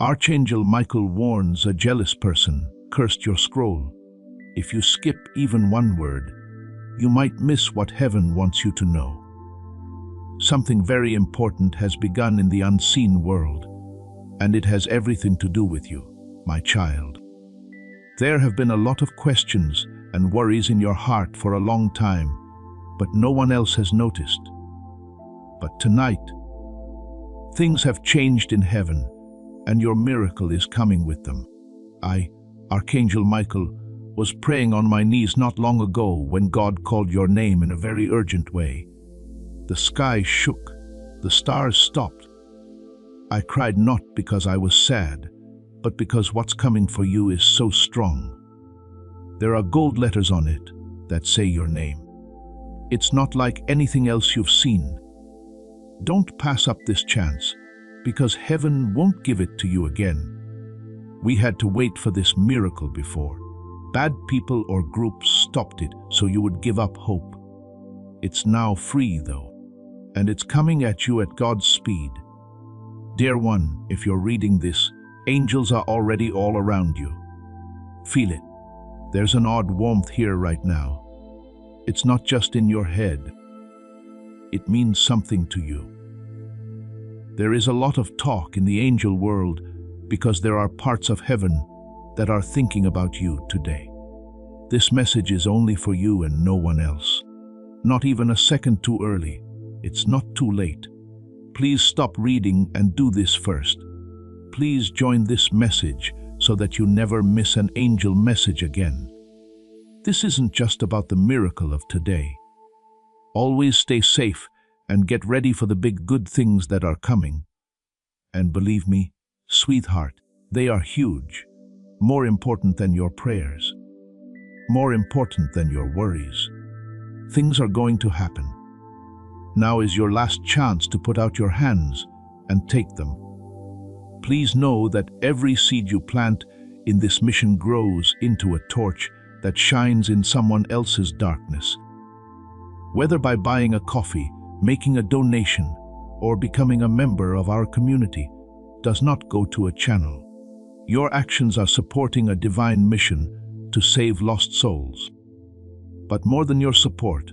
Archangel Michael warns a jealous person, cursed your scroll. If you skip even one word, you might miss what heaven wants you to know. Something very important has begun in the unseen world, and it has everything to do with you, my child. There have been a lot of questions and worries in your heart for a long time, but no one else has noticed. But tonight, things have changed in heaven, and your miracle is coming with them. I, Archangel Michael, was praying on my knees not long ago when God called your name in a very urgent way. The sky shook, the stars stopped. I cried not because I was sad, but because what's coming for you is so strong. There are gold letters on it that say your name. It's not like anything else you've seen. Don't pass up this chance, because heaven won't give it to you again. We had to wait for this miracle before. Bad people or groups stopped it so you would give up hope. It's now free though, and it's coming at you at God's speed. Dear one, if you're reading this, angels are already all around you. Feel it. There's an odd warmth here right now. It's not just in your head. It means something to you. There is a lot of talk in the angel world because there are parts of heaven that are thinking about you today. This message is only for you and no one else. Not even a second too early. It's not too late. Please stop reading and do this first. Please join this message so that you never miss an angel message again. This isn't just about the miracle of today. Always stay safe and get ready for the big good things that are coming. And believe me, sweetheart, they are huge. More important than your prayers. More important than your worries. Things are going to happen. Now is your last chance to put out your hands and take them. Please know that every seed you plant in this mission grows into a torch that shines in someone else's darkness. Whether by buying a coffee, making a donation, or becoming a member of our community, does not go to a channel. Your actions are supporting a divine mission to save lost souls. But more than your support,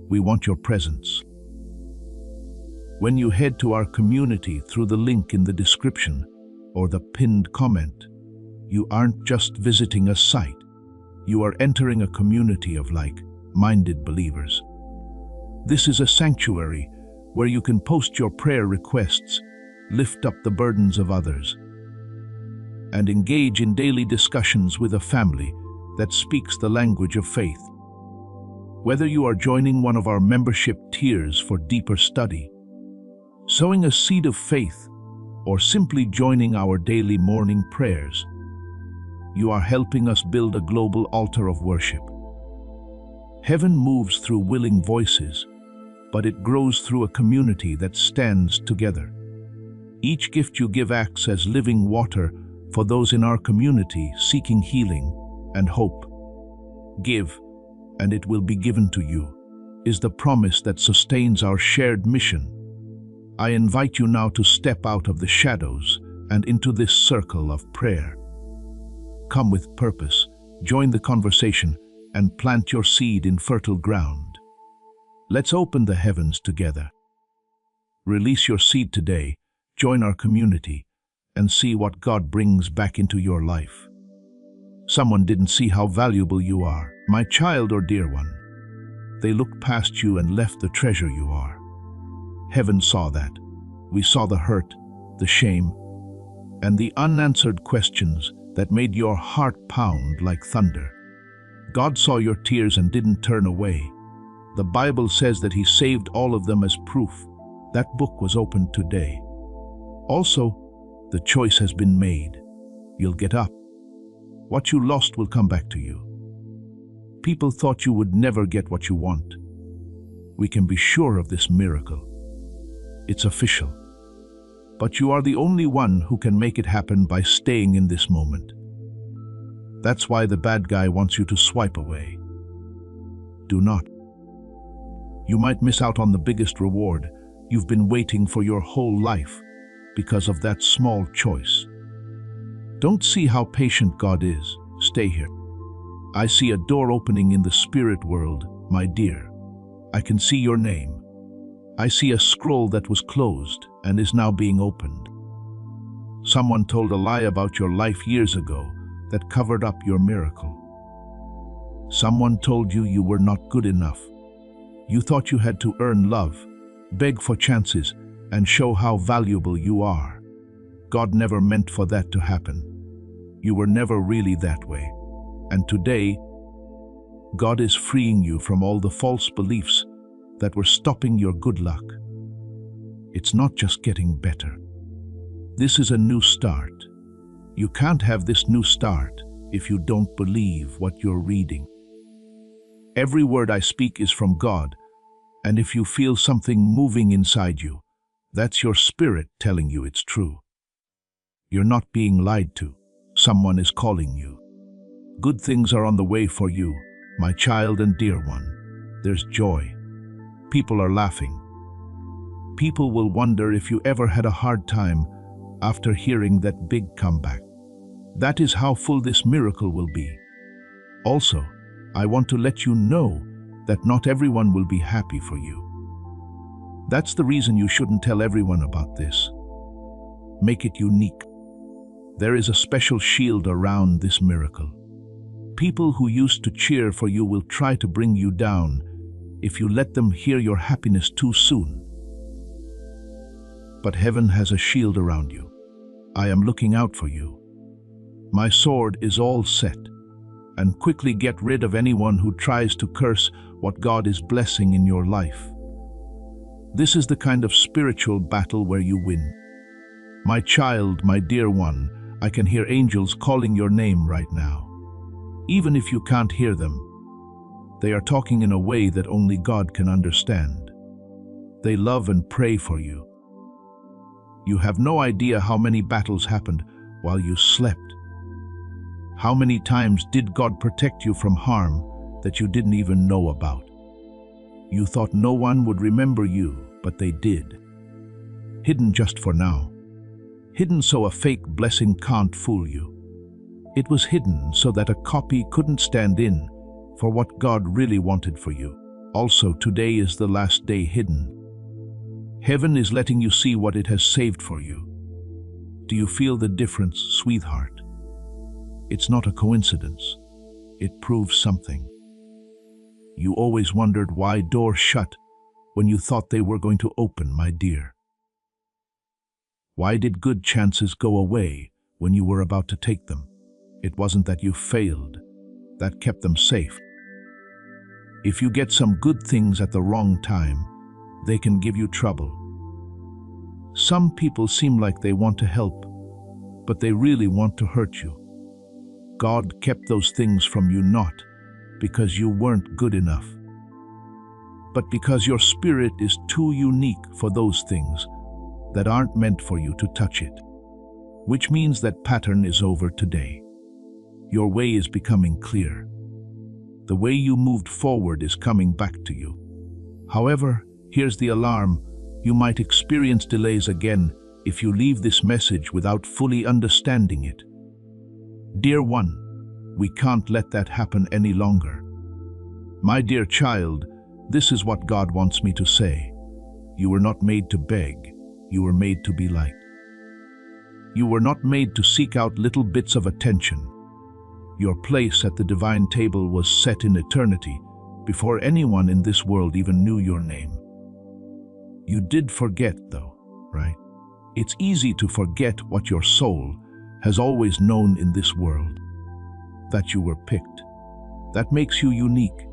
we want your presence. When you head to our community through the link in the description or the pinned comment, you aren't just visiting a site. You are entering a community of like-minded believers. This is a sanctuary where you can post your prayer requests, lift up the burdens of others, and engage in daily discussions with a family that speaks the language of faith. Whether you are joining one of our membership tiers for deeper study, sowing a seed of faith, or simply joining our daily morning prayers, you are helping us build a global altar of worship. Heaven moves through willing voices, but it grows through a community that stands together. Each gift you give acts as living water for those in our community seeking healing and hope. Give, and it will be given to you, is the promise that sustains our shared mission. I invite you now to step out of the shadows and into this circle of prayer. Come with purpose, join the conversation, and plant your seed in fertile ground. Let's open the heavens together. Release your seed today, join our community, and see what God brings back into your life. Someone didn't see how valuable you are, my child or dear one. They looked past you and left the treasure you are. Heaven saw that. We saw the hurt, the shame, and the unanswered questions that made your heart pound like thunder. God saw your tears and didn't turn away. The Bible says that He saved all of them as proof. That book was opened today. Also, the choice has been made. You'll get up. What you lost will come back to you. People thought you would never get what you want. We can be sure of this miracle. It's official. But you are the only one who can make it happen by staying in this moment. That's why the bad guy wants you to swipe away. Do not. You might miss out on the biggest reward you've been waiting for your whole life because of that small choice. Don't see how patient God is. Stay here. I see a door opening in the spirit world, my dear. I can see your name. I see a scroll that was closed and is now being opened. Someone told a lie about your life years ago that covered up your miracle. Someone told you you were not good enough. You thought you had to earn love, beg for chances, and show how valuable you are. God never meant for that to happen. You were never really that way. And today, God is freeing you from all the false beliefs that were stopping your good luck. It's not just getting better. This is a new start. You can't have this new start if you don't believe what you're reading. Every word I speak is from God, and if you feel something moving inside you, that's your spirit telling you it's true. You're not being lied to. Someone is calling you. Good things are on the way for you, my child and dear one. There's joy. People are laughing. People will wonder if you ever had a hard time after hearing that big comeback. That is how full this miracle will be. Also, I want to let you know that not everyone will be happy for you. That's the reason you shouldn't tell everyone about this. Make it unique. There is a special shield around this miracle. People who used to cheer for you will try to bring you down if you let them hear your happiness too soon. But heaven has a shield around you. I am looking out for you. My sword is all set, and quickly get rid of anyone who tries to curse what God is blessing in your life. This is the kind of spiritual battle where you win. My child, my dear one, I can hear angels calling your name right now. Even if you can't hear them, they are talking in a way that only God can understand. They love and pray for you. You have no idea how many battles happened while you slept. How many times did God protect you from harm that you didn't even know about? You thought no one would remember you, but they did. Hidden just for now. Hidden so a fake blessing can't fool you. It was hidden so that a copy couldn't stand in for what God really wanted for you. Also, today is the last day hidden. Heaven is letting you see what it has saved for you. Do you feel the difference, sweetheart? It's not a coincidence. It proves something. You always wondered why doors shut when you thought they were going to open, my dear. Why did good chances go away when you were about to take them? It wasn't that you failed. That kept them safe. If you get some good things at the wrong time, they can give you trouble. Some people seem like they want to help, but they really want to hurt you. God kept those things from you not because you weren't good enough, but because your spirit is too unique for those things that aren't meant for you to touch it. Which means that pattern is over today. Your way is becoming clear. The way you moved forward is coming back to you. However, here's the alarm. You might experience delays again if you leave this message without fully understanding it. Dear one, we can't let that happen any longer. My dear child, this is what God wants me to say. You were not made to beg. You were made to be liked. You were not made to seek out little bits of attention. Your place at the divine table was set in eternity before anyone in this world even knew your name. You did forget, though, right? It's easy to forget what your soul has always known in this world. That you were picked. That makes you unique.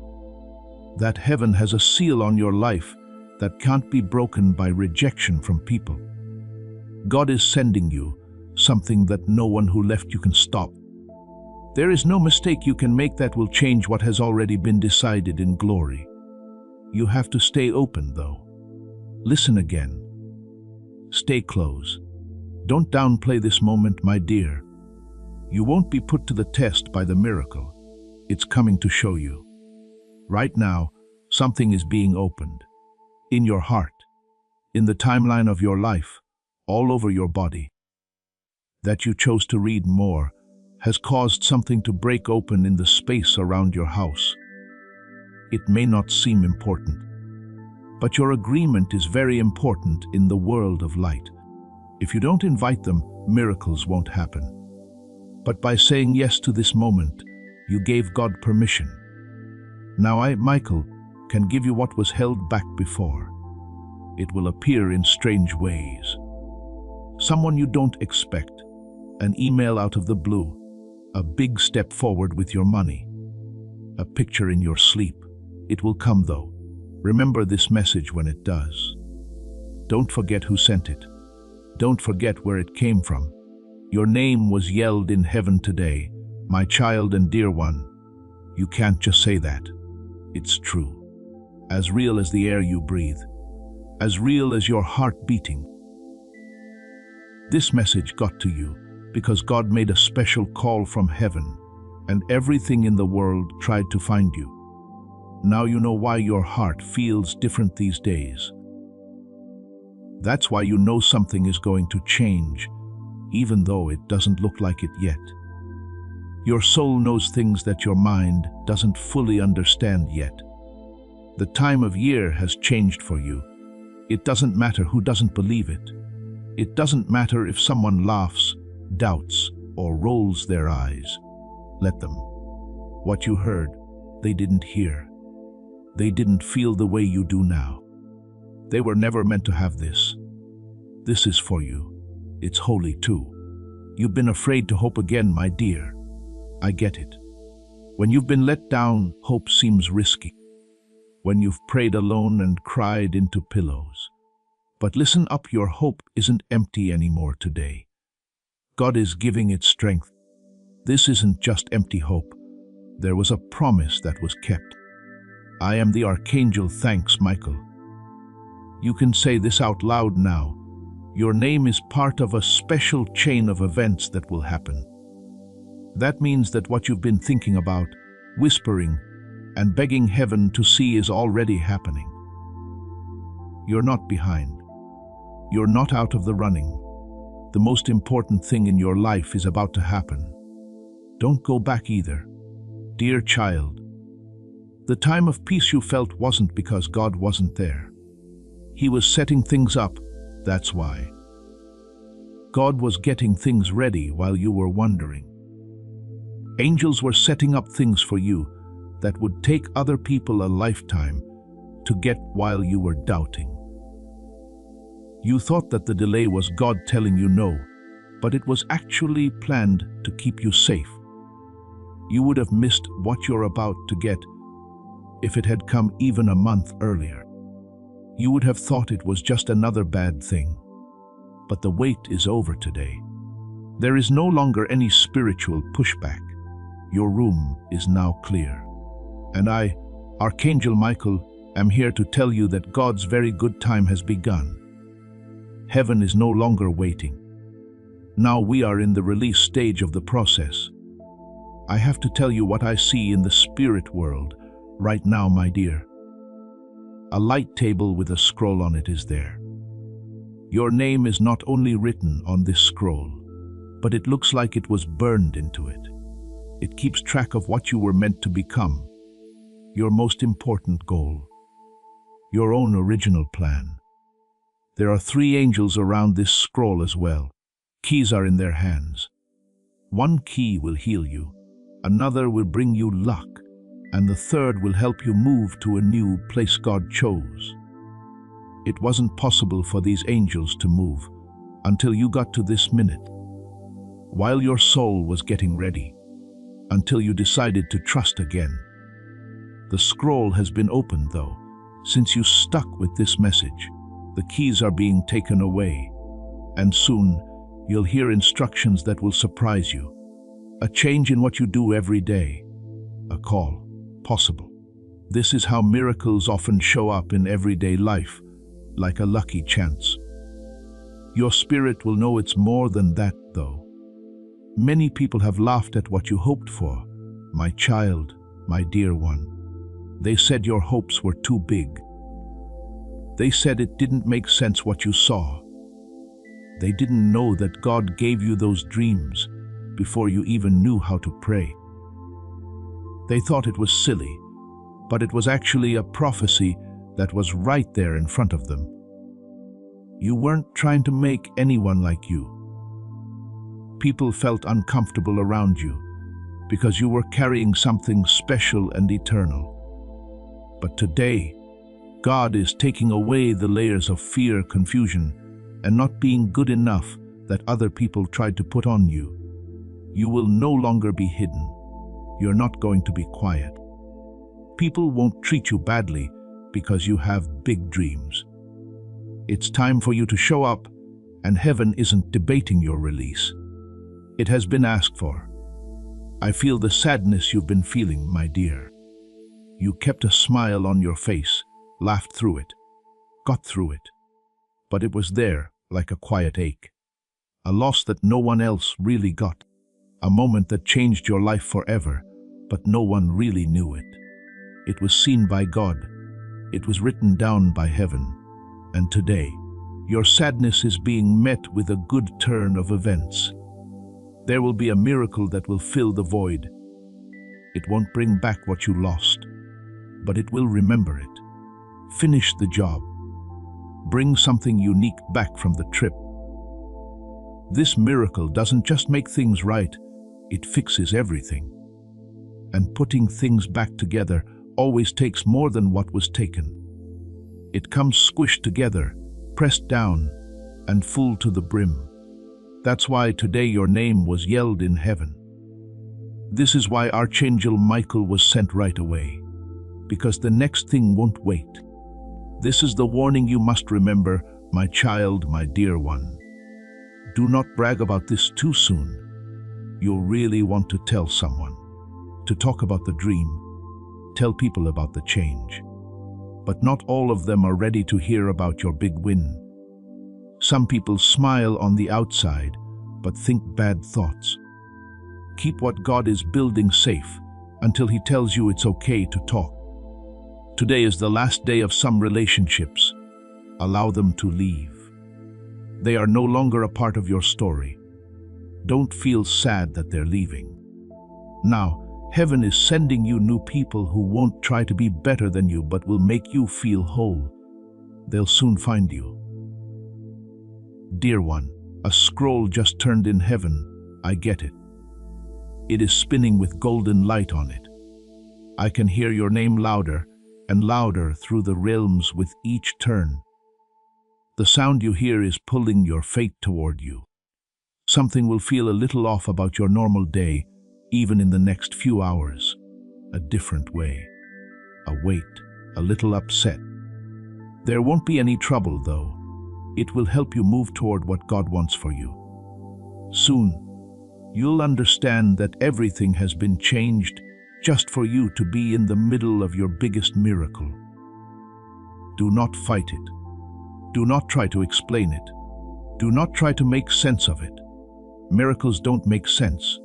That heaven has a seal on your life that can't be broken by rejection from people. God is sending you something that no one who left you can stop. There is no mistake you can make that will change what has already been decided in glory. You have to stay open, though. Listen again. Stay close. Don't downplay this moment, my dear. You won't be put to the test by the miracle. It's coming to show you. Right now, something is being opened. In your heart, in the timeline of your life, all over your body. that you chose to read more, has caused something to break open in the space around your house. It may not seem important, but your agreement is very important in the world of light. If you don't invite them, miracles won't happen. But by saying yes to this moment, you gave God permission. Now I, Michael, can give you what was held back before. It will appear in strange ways. Someone you don't expect, an email out of the blue, a big step forward with your money, a picture in your sleep. It will come though. Remember this message when it does. Don't forget who sent it. Don't forget where it came from. Your name was yelled in heaven today, my child and dear one. You can't just say that. It's true. As real as the air you breathe. As real as your heart beating. This message got to you because God made a special call from heaven, and everything in the world tried to find you. Now you know why your heart feels different these days. That's why you know something is going to change, even though it doesn't look like it yet. Your soul knows things that your mind doesn't fully understand yet. The time of year has changed for you. It doesn't matter who doesn't believe it. It doesn't matter if someone laughs, doubts, or rolls their eyes. Let them. What you heard, they didn't hear. They didn't feel the way you do now. They were never meant to have this. This is for you. It's holy too. You've been afraid to hope again, my dear. I get it. When you've been let down, hope seems risky. When you've prayed alone and cried into pillows. But listen up, your hope isn't empty anymore today. God is giving it strength. This isn't just empty hope. There was a promise that was kept. I am the Archangel, thanks, Michael. You can say this out loud now. Your name is part of a special chain of events that will happen. That means that what you've been thinking about, whispering, and begging heaven to see is already happening. You're not behind. You're not out of the running. The most important thing in your life is about to happen. Don't go back either. Dear child, the time of peace you felt wasn't because God wasn't there. He was setting things up, that's why. God was getting things ready while you were wondering. Angels were setting up things for you that would take other people a lifetime to get while you were doubting. You thought that the delay was God telling you no, but it was actually planned to keep you safe. You would have missed what you're about to get if it had come even a month earlier. You would have thought it was just another bad thing. But the wait is over today. There is no longer any spiritual pushback. Your room is now clear. And I, Archangel Michael, am here to tell you that God's very good time has begun. Heaven is no longer waiting. Now we are in the release stage of the process. I have to tell you what I see in the spirit world right now, my dear. A light table with a scroll on it is there. Your name is not only written on this scroll, but it looks like it was burned into it. It keeps track of what you were meant to become, your most important goal, your own original plan. There are 3 angels around this scroll as well. Keys are in their hands. One key will heal you, another will bring you luck, and the third will help you move to a new place God chose. It wasn't possible for these angels to move until you got to this minute, while your soul was getting ready, until you decided to trust again. The scroll has been opened though, since you stuck with this message. The keys are being taken away, and soon you'll hear instructions that will surprise you. A change in what you do every day. A call, possible. This is how miracles often show up in everyday life, like a lucky chance. Your spirit will know it's more than that, though. Many people have laughed at what you hoped for, my child, my dear one. They said your hopes were too big. They said it didn't make sense what you saw. They didn't know that God gave you those dreams before you even knew how to pray. They thought it was silly, but it was actually a prophecy that was right there in front of them. You weren't trying to make anyone like you. People felt uncomfortable around you because you were carrying something special and eternal. But today, God is taking away the layers of fear, confusion, and not being good enough that other people tried to put on you. You will no longer be hidden. You're not going to be quiet. People won't treat you badly because you have big dreams. It's time for you to show up, and heaven isn't debating your release. It has been asked for. I feel the sadness you've been feeling, my dear. You kept a smile on your face, laughed through it, got through it. But it was there, like a quiet ache. A loss that no one else really got. A moment that changed your life forever, but no one really knew it. It was seen by God. It was written down by heaven. And today, your sadness is being met with a good turn of events. There will be a miracle that will fill the void. It won't bring back what you lost, but it will remember it. Finish the job. Bring something unique back from the trip. This miracle doesn't just make things right, it fixes everything. And putting things back together always takes more than what was taken. It comes squished together, pressed down, and full to the brim. That's why today your name was yelled in heaven. This is why Archangel Michael was sent right away, because the next thing won't wait. This is the warning you must remember, my child, my dear one. Do not brag about this too soon. You'll really want to tell someone, to talk about the dream, tell people about the change. But not all of them are ready to hear about your big win. Some people smile on the outside, but think bad thoughts. Keep what God is building safe until He tells you it's okay to talk. Today is the last day of some relationships. Allow them to leave. They are no longer a part of your story. Don't feel sad that they're leaving. Now, heaven is sending you new people who won't try to be better than you but will make you feel whole. They'll soon find you. Dear one, a scroll just turned in heaven. I get it. It is spinning with golden light on it. I can hear your name louder and louder through the realms with each turn. The sound you hear is pulling your fate toward you. Something will feel a little off about your normal day, even in the next few hours. A different way. A weight, a little upset. There won't be any trouble, though. It will help you move toward what God wants for you. Soon, you'll understand that everything has been changed just for you to be in the middle of your biggest miracle. Do not fight it. Do not try to explain it. Do not try to make sense of it. Miracles don't make sense.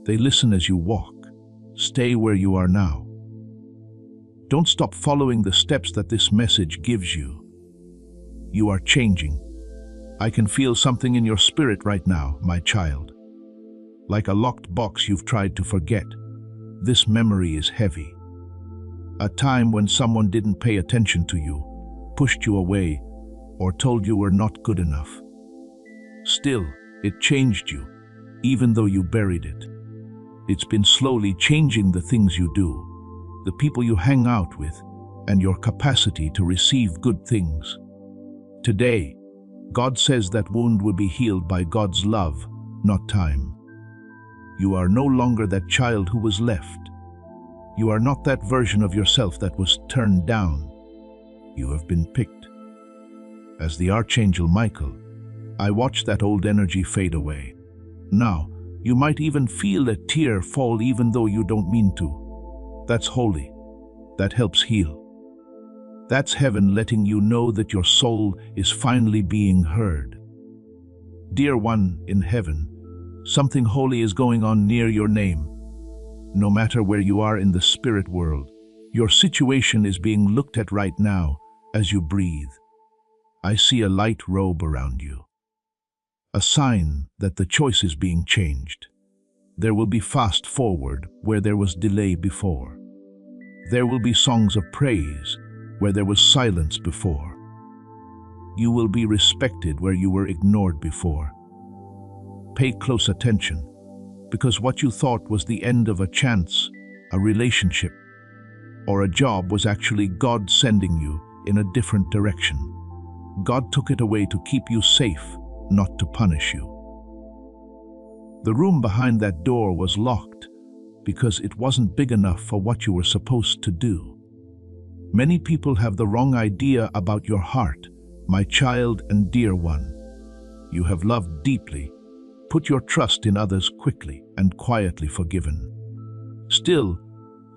They listen as you walk. Stay where you are now. Don't stop following the steps that this message gives you. You are changing. I can feel something in your spirit right now, my child. Like a locked box you've tried to forget. This memory is heavy. A time when someone didn't pay attention to you, pushed you away, or told you were not good enough. Still, it changed you, even though you buried it. It's been slowly changing the things you do, the people you hang out with, and your capacity to receive good things. Today, God says that wound will be healed by God's love, not time. You are no longer that child who was left. You are not that version of yourself that was turned down. You have been picked. As the Archangel Michael, I watched that old energy fade away. Now, you might even feel a tear fall even though you don't mean to. That's holy. That helps heal. That's heaven letting you know that your soul is finally being heard. Dear one in heaven, something holy is going on near your name. No matter where you are in the spirit world, your situation is being looked at right now as you breathe. I see a light robe around you. a sign that the choice is being changed. There will be fast forward where there was delay before. There will be songs of praise where there was silence before. You will be respected where you were ignored before. Pay close attention, because what you thought was the end of a chance, a relationship, or a job was actually God sending you in a different direction. God took it away to keep you safe, not to punish you. The room behind that door was locked because it wasn't big enough for what you were supposed to do. Many people have the wrong idea about your heart, my child and dear one. You have loved deeply, put your trust in others quickly and quietly forgiven. Still,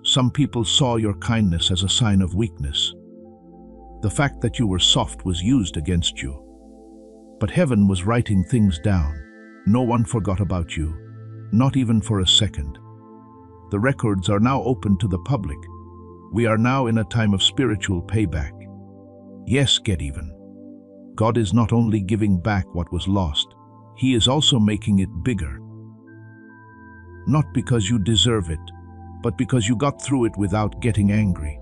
some people saw your kindness as a sign of weakness. The fact that you were soft was used against you. But heaven was writing things down. No one forgot about you, not even for a second. The records are now open to the public. We are now in a time of spiritual payback. Yes, get even. God is not only giving back what was lost, He is also making it bigger. Not because you deserve it, but because you got through it without getting angry.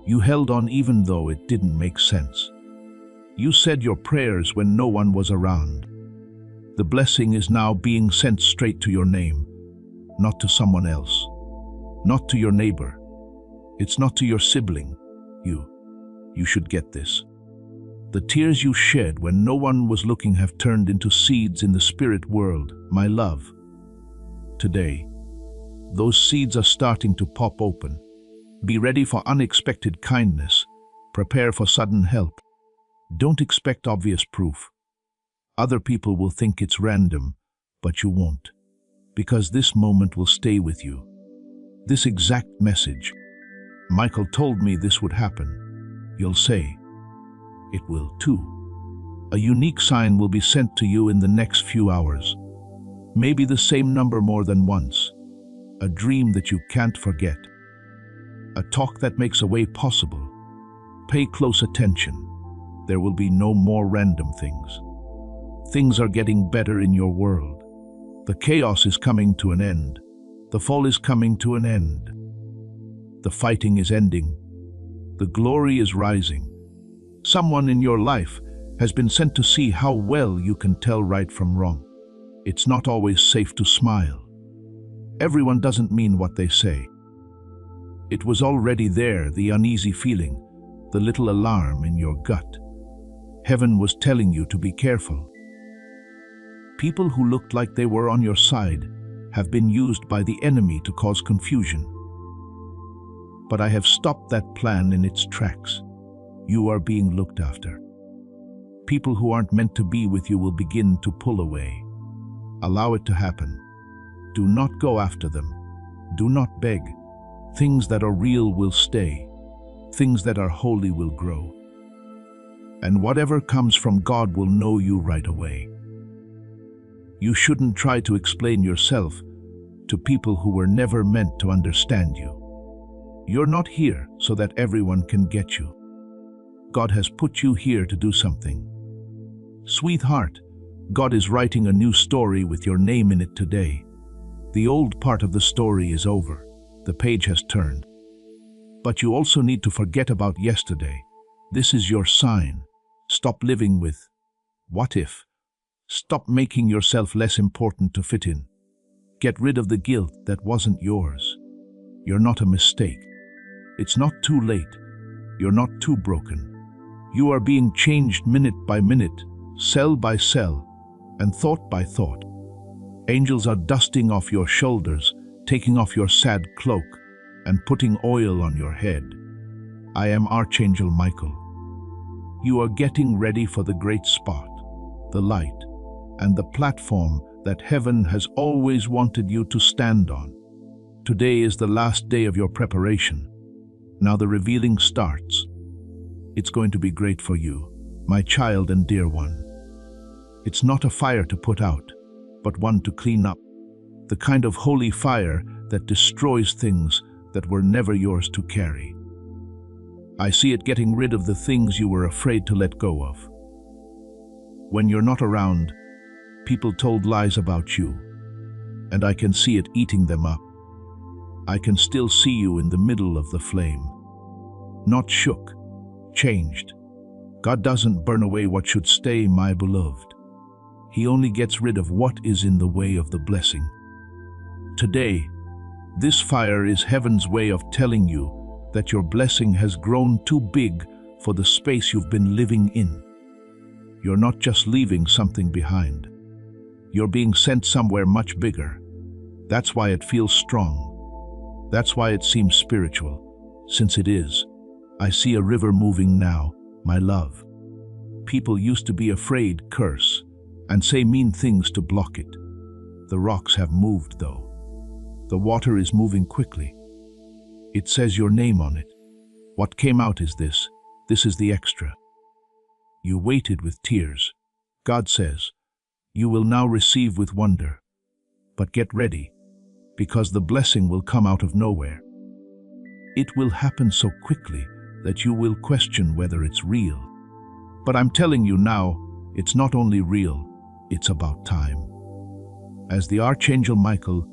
You held on even though it didn't make sense. You said your prayers when no one was around. The blessing is now being sent straight to your name, not to someone else, not to your neighbor. It's not to your sibling. You should get this. The tears you shed when no one was looking have turned into seeds in the spirit world, my love. Today, those seeds are starting to pop open. Be ready for unexpected kindness. Prepare for sudden help. Don't expect obvious proof. Other people will think it's random, but you won't. Because this moment will stay with you. This exact message. Michael told me this would happen. You'll say, it will too. A unique sign will be sent to you in the next few hours. Maybe the same number more than once. A dream that you can't forget. A talk that makes a way possible. Pay close attention. There will be no more random things. Things are getting better in your world. The chaos is coming to an end. The fall is coming to an end. The fighting is ending. The glory is rising. Someone in your life has been sent to see how well you can tell right from wrong. It's not always safe to smile. Everyone doesn't mean what they say. It was already there, the uneasy feeling, the little alarm in your gut. Heaven was telling you to be careful. People who looked like they were on your side have been used by the enemy to cause confusion. But I have stopped that plan in its tracks. You are being looked after. People who aren't meant to be with you will begin to pull away. Allow it to happen. Do not go after them. Do not beg. Things that are real will stay. Things that are holy will grow. And whatever comes from God will know you right away. You shouldn't try to explain yourself to people who were never meant to understand you. You're not here so that everyone can get you. God has put you here to do something. Sweetheart, God is writing a new story with your name in it today. The old part of the story is over. The page has turned. But you also need to forget about yesterday. This is your sign. Stop living with what if. Stop making yourself less important to fit in. Get rid of the guilt that wasn't yours. You're not a mistake. It's not too late. You're not too broken. You are being changed minute by minute, cell by cell, and thought by thought. Angels are dusting off your shoulders, taking off your sad cloak, and putting oil on your head. I am Archangel Michael. You are getting ready for the great spot, the light, and the platform that heaven has always wanted you to stand on. Today is the last day of your preparation. Now the revealing starts. It's going to be great for you, my child and dear one. It's not a fire to put out, but one to clean up. The kind of holy fire that destroys things that were never yours to carry. I see it getting rid of the things you were afraid to let go of. When you're not around, people told lies about you, and I can see it eating them up. I can still see you in the middle of the flame. Not shook, changed. God doesn't burn away what should stay, my beloved. He only gets rid of what is in the way of the blessing. Today, this fire is heaven's way of telling you that your blessing has grown too big for the space you've been living in. You're not just leaving something behind. You're being sent somewhere much bigger. That's why it feels strong. That's why it seems spiritual. Since it is, I see a river moving now, my love. People used to be afraid, curse, and say mean things to block it. The rocks have moved, though. The water is moving quickly. It says your name on it. What came out is this. This is the extra. You waited with tears. God says, you will now receive with wonder. But get ready, because the blessing will come out of nowhere. It will happen so quickly that you will question whether it's real. But I'm telling you now, it's not only real, it's about time. As the Archangel Michael,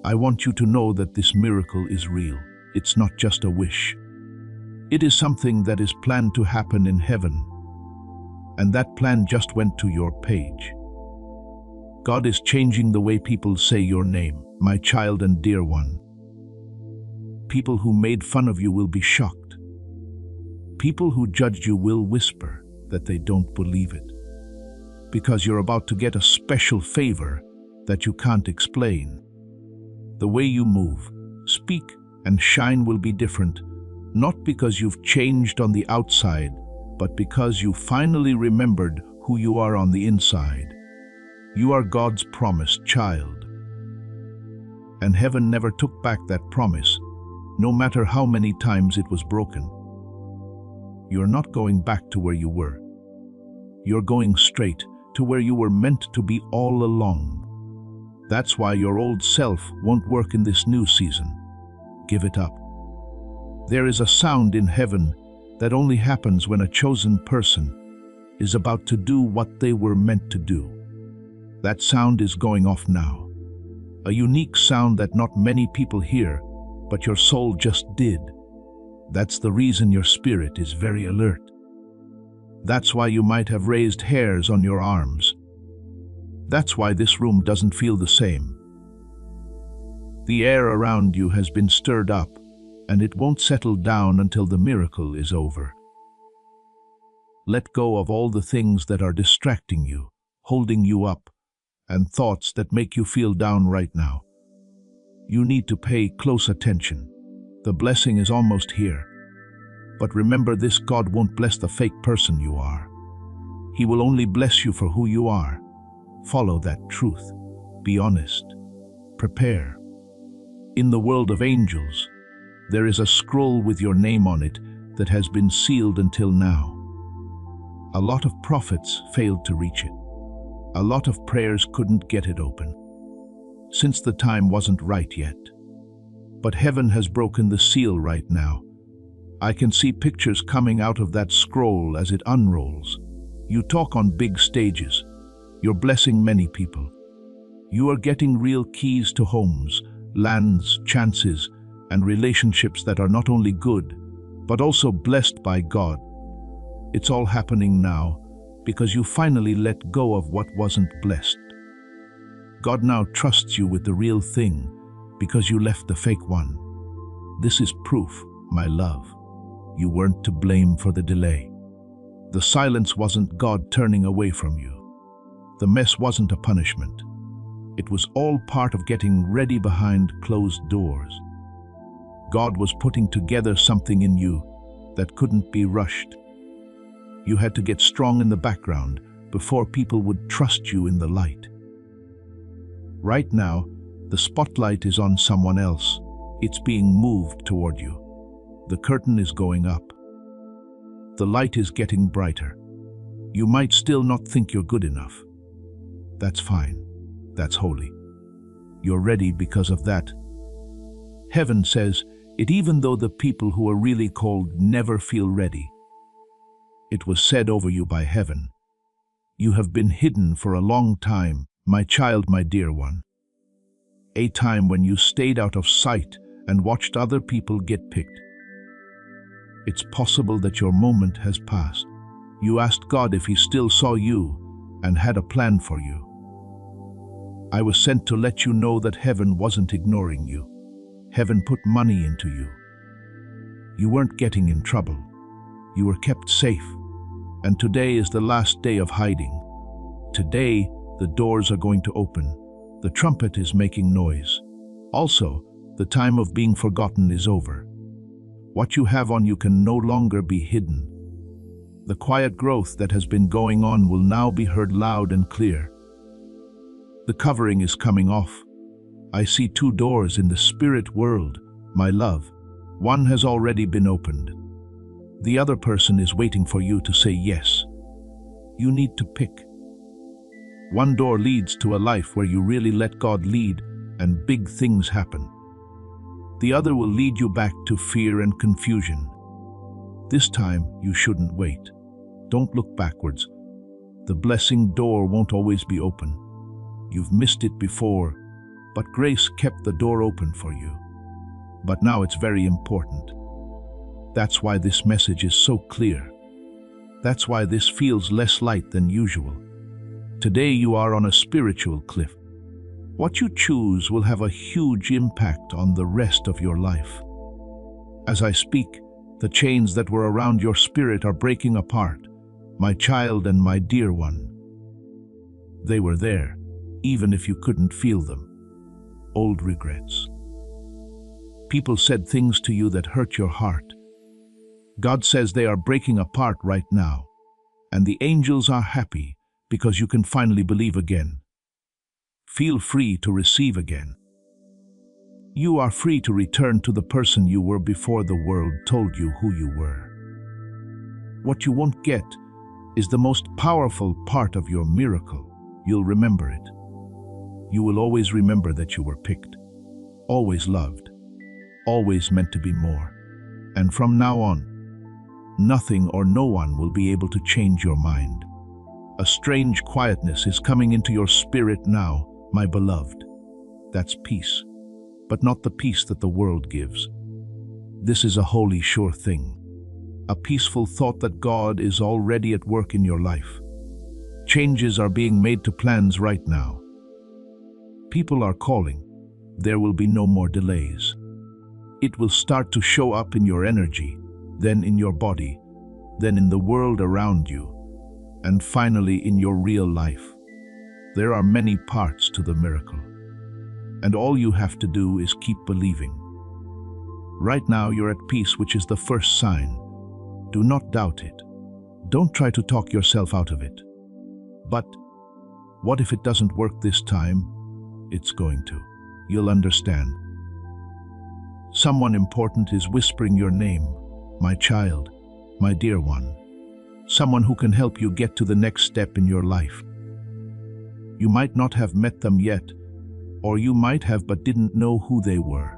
I want you to know that this miracle is real. It's not just a wish. It is something that is planned to happen in heaven. And that plan just went to your page. God is changing the way people say your name, my child and dear one. People who made fun of you will be shocked. People who judged you will whisper that they don't believe it. Because you're about to get a special favor that you can't explain. The way you move, speak, and shine will be different, not because you've changed on the outside, but because you finally remembered who you are on the inside. You are God's promised child. And heaven never took back that promise, no matter how many times it was broken. You're not going back to where you were. You're going straight to where you were meant to be all along. That's why your old self won't work in this new season. Give it up. There is a sound in heaven that only happens when a chosen person is about to do what they were meant to do. That sound is going off now. A unique sound that not many people hear, but your soul just did. That's the reason your spirit is very alert. That's why you might have raised hairs on your arms. That's why this room doesn't feel the same. The air around you has been stirred up, and it won't settle down until the miracle is over. Let go of all the things that are distracting you, holding you up, and thoughts that make you feel down right now. You need to pay close attention. The blessing is almost here. But remember this, God won't bless the fake person you are. He will only bless you for who you are. Follow that truth. Be honest. Prepare. In the world of angels, there is a scroll with your name on it that has been sealed until now. A lot of prophets failed to reach it. A lot of prayers couldn't get it open, since the time wasn't right yet. But heaven has broken the seal right now. I can see pictures coming out of that scroll as it unrolls. You talk on big stages. You're blessing many people. You are getting real keys to homes, lands, chances, and relationships that are not only good, but also blessed by God. It's all happening now because you finally let go of what wasn't blessed. God now trusts you with the real thing because you left the fake one. This is proof, my love. You weren't to blame for the delay. The silence wasn't God turning away from you. The mess wasn't a punishment. It was all part of getting ready behind closed doors. God was putting together something in you that couldn't be rushed. You had to get strong in the background before people would trust you in the light. Right now, the spotlight is on someone else. It's being moved toward you. The curtain is going up. The light is getting brighter. You might still not think you're good enough. That's fine. That's holy. You're ready because of that. Heaven says it even though the people who are really called never feel ready. It was said over you by heaven. You have been hidden for a long time, my child, my dear one. A time when you stayed out of sight and watched other people get picked. It's possible that your moment has passed. You asked God if He still saw you and had a plan for you. I was sent to let you know that heaven wasn't ignoring you. Heaven put money into you. You weren't getting in trouble. You were kept safe. And today is the last day of hiding. Today, the doors are going to open. The trumpet is making noise. Also, the time of being forgotten is over. What you have on you can no longer be hidden. The quiet growth that has been going on will now be heard loud and clear. The covering is coming off. I see 2 doors in the spirit world, my love. One has already been opened. The other person is waiting for you to say yes. You need to pick. One door leads to a life where you really let God lead and big things happen. The other will lead you back to fear and confusion. This time, you shouldn't wait. Don't look backwards. The blessing door won't always be open. You've missed it before, but grace kept the door open for you. But now it's very important. That's why this message is so clear. That's why this feels less light than usual. Today you are on a spiritual cliff. What you choose will have a huge impact on the rest of your life. As I speak, the chains that were around your spirit are breaking apart, my child and my dear one. They were there, even if you couldn't feel them. Old regrets. People said things to you that hurt your heart. God says they are breaking apart right now, and the angels are happy because you can finally believe again. Feel free to receive again. You are free to return to the person you were before the world told you who you were. What you won't get is the most powerful part of your miracle. You'll remember it. You will always remember that you were picked, always loved, always meant to be more. And from now on, nothing or no one will be able to change your mind. A strange quietness is coming into your spirit now, my beloved. That's peace, but not the peace that the world gives. This is a holy, sure thing. A peaceful thought that God is already at work in your life. Changes are being made to plans right now. People are calling. There will be no more delays. It will start to show up in your energy, then in your body, then in the world around you, and finally in your real life. There are many parts to the miracle, and all you have to do is keep believing. Right now you're at peace, which is the first sign. Do not doubt it. Don't try to talk yourself out of it. But what if it doesn't work this time? It's going to. You'll understand. Someone important is whispering your name, my child, my dear one. Someone who can help you get to the next step in your life. You might not have met them yet, or you might have but didn't know who they were.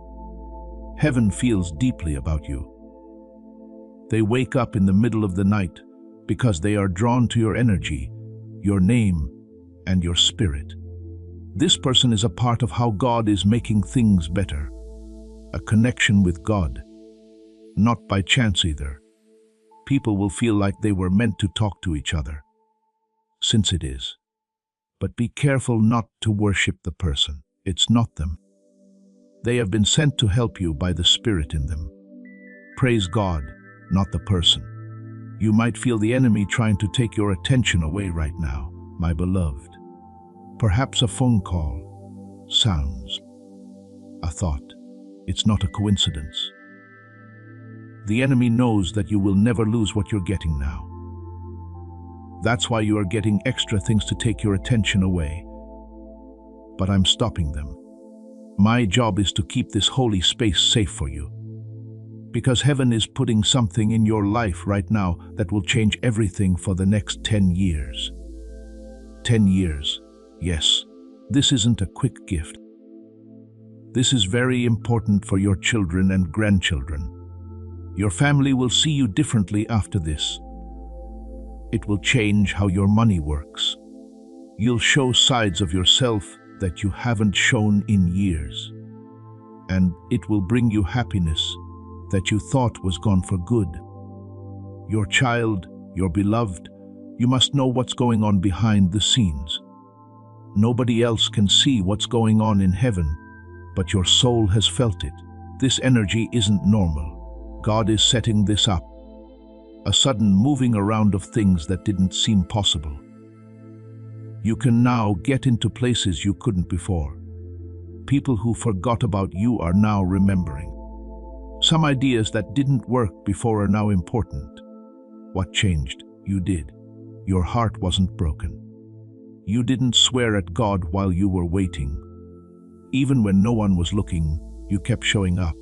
Heaven feels deeply about you. They wake up in the middle of the night because they are drawn to your energy, your name, and your spirit. This person is a part of how God is making things better. A connection with God. Not by chance either. People will feel like they were meant to talk to each other. Since it is. But be careful not to worship the person. It's not them. They have been sent to help you by the Spirit in them. Praise God, not the person. You might feel the enemy trying to take your attention away right now, my beloved. Perhaps a phone call, sounds, a thought. It's not a coincidence. The enemy knows that you will never lose what you're getting now. That's why you are getting extra things to take your attention away. But I'm stopping them. My job is to keep this holy space safe for you. Because heaven is putting something in your life right now that will change everything for the next 10 years. 10 years, yes. This isn't a quick gift. This is very important for your children and grandchildren. Your family will see you differently after this. It will change how your money works. You'll show sides of yourself that you haven't shown in years. And it will bring you happiness that you thought was gone for good. Your child, your beloved, you must know what's going on behind the scenes. Nobody else can see what's going on in heaven, but your soul has felt it. This energy isn't normal. God is setting this up. A sudden moving around of things that didn't seem possible. You can now get into places you couldn't before. People who forgot about you are now remembering. Some ideas that didn't work before are now important. What changed? You did. Your heart wasn't broken. You didn't swear at God while you were waiting. Even when no one was looking, you kept showing up.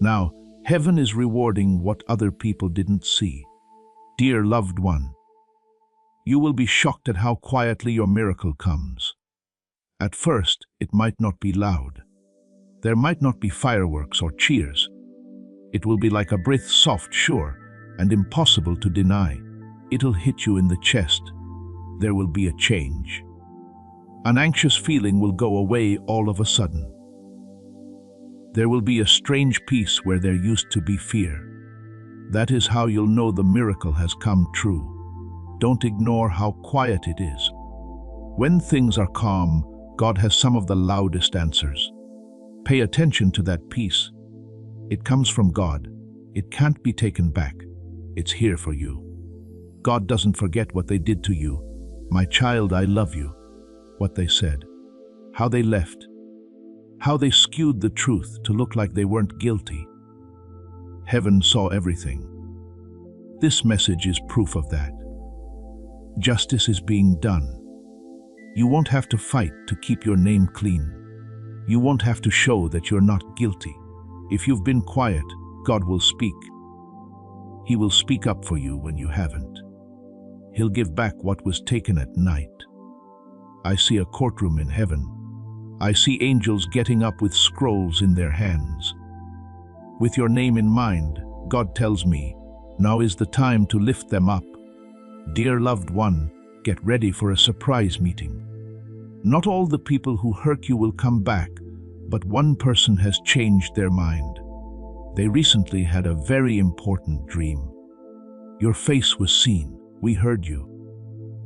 Now, heaven is rewarding what other people didn't see. Dear loved one, you will be shocked at how quietly your miracle comes. At first, it might not be loud. There might not be fireworks or cheers. It will be like a breath, soft, sure, and impossible to deny. It'll hit you in the chest. There will be a change. An anxious feeling will go away all of a sudden. There will be a strange peace where there used to be fear. That is how you'll know the miracle has come true. Don't ignore how quiet it is. When things are calm, God has some of the loudest answers. Pay attention to that peace. It comes from God. It can't be taken back. It's here for you. God doesn't forget what they did to you. My child, I love you. What they said. How they left. How they skewed the truth to look like they weren't guilty. Heaven saw everything. This message is proof of that. Justice is being done. You won't have to fight to keep your name clean. You won't have to show that you're not guilty. If you've been quiet, God will speak. He will speak up for you when you haven't. He'll give back what was taken at night. I see a courtroom in heaven. I see angels getting up with scrolls in their hands. With your name in mind, God tells me, now is the time to lift them up. Dear loved one, get ready for a surprise meeting. Not all the people who hurt you will come back, but one person has changed their mind. They recently had a very important dream. Your face was seen. We heard you.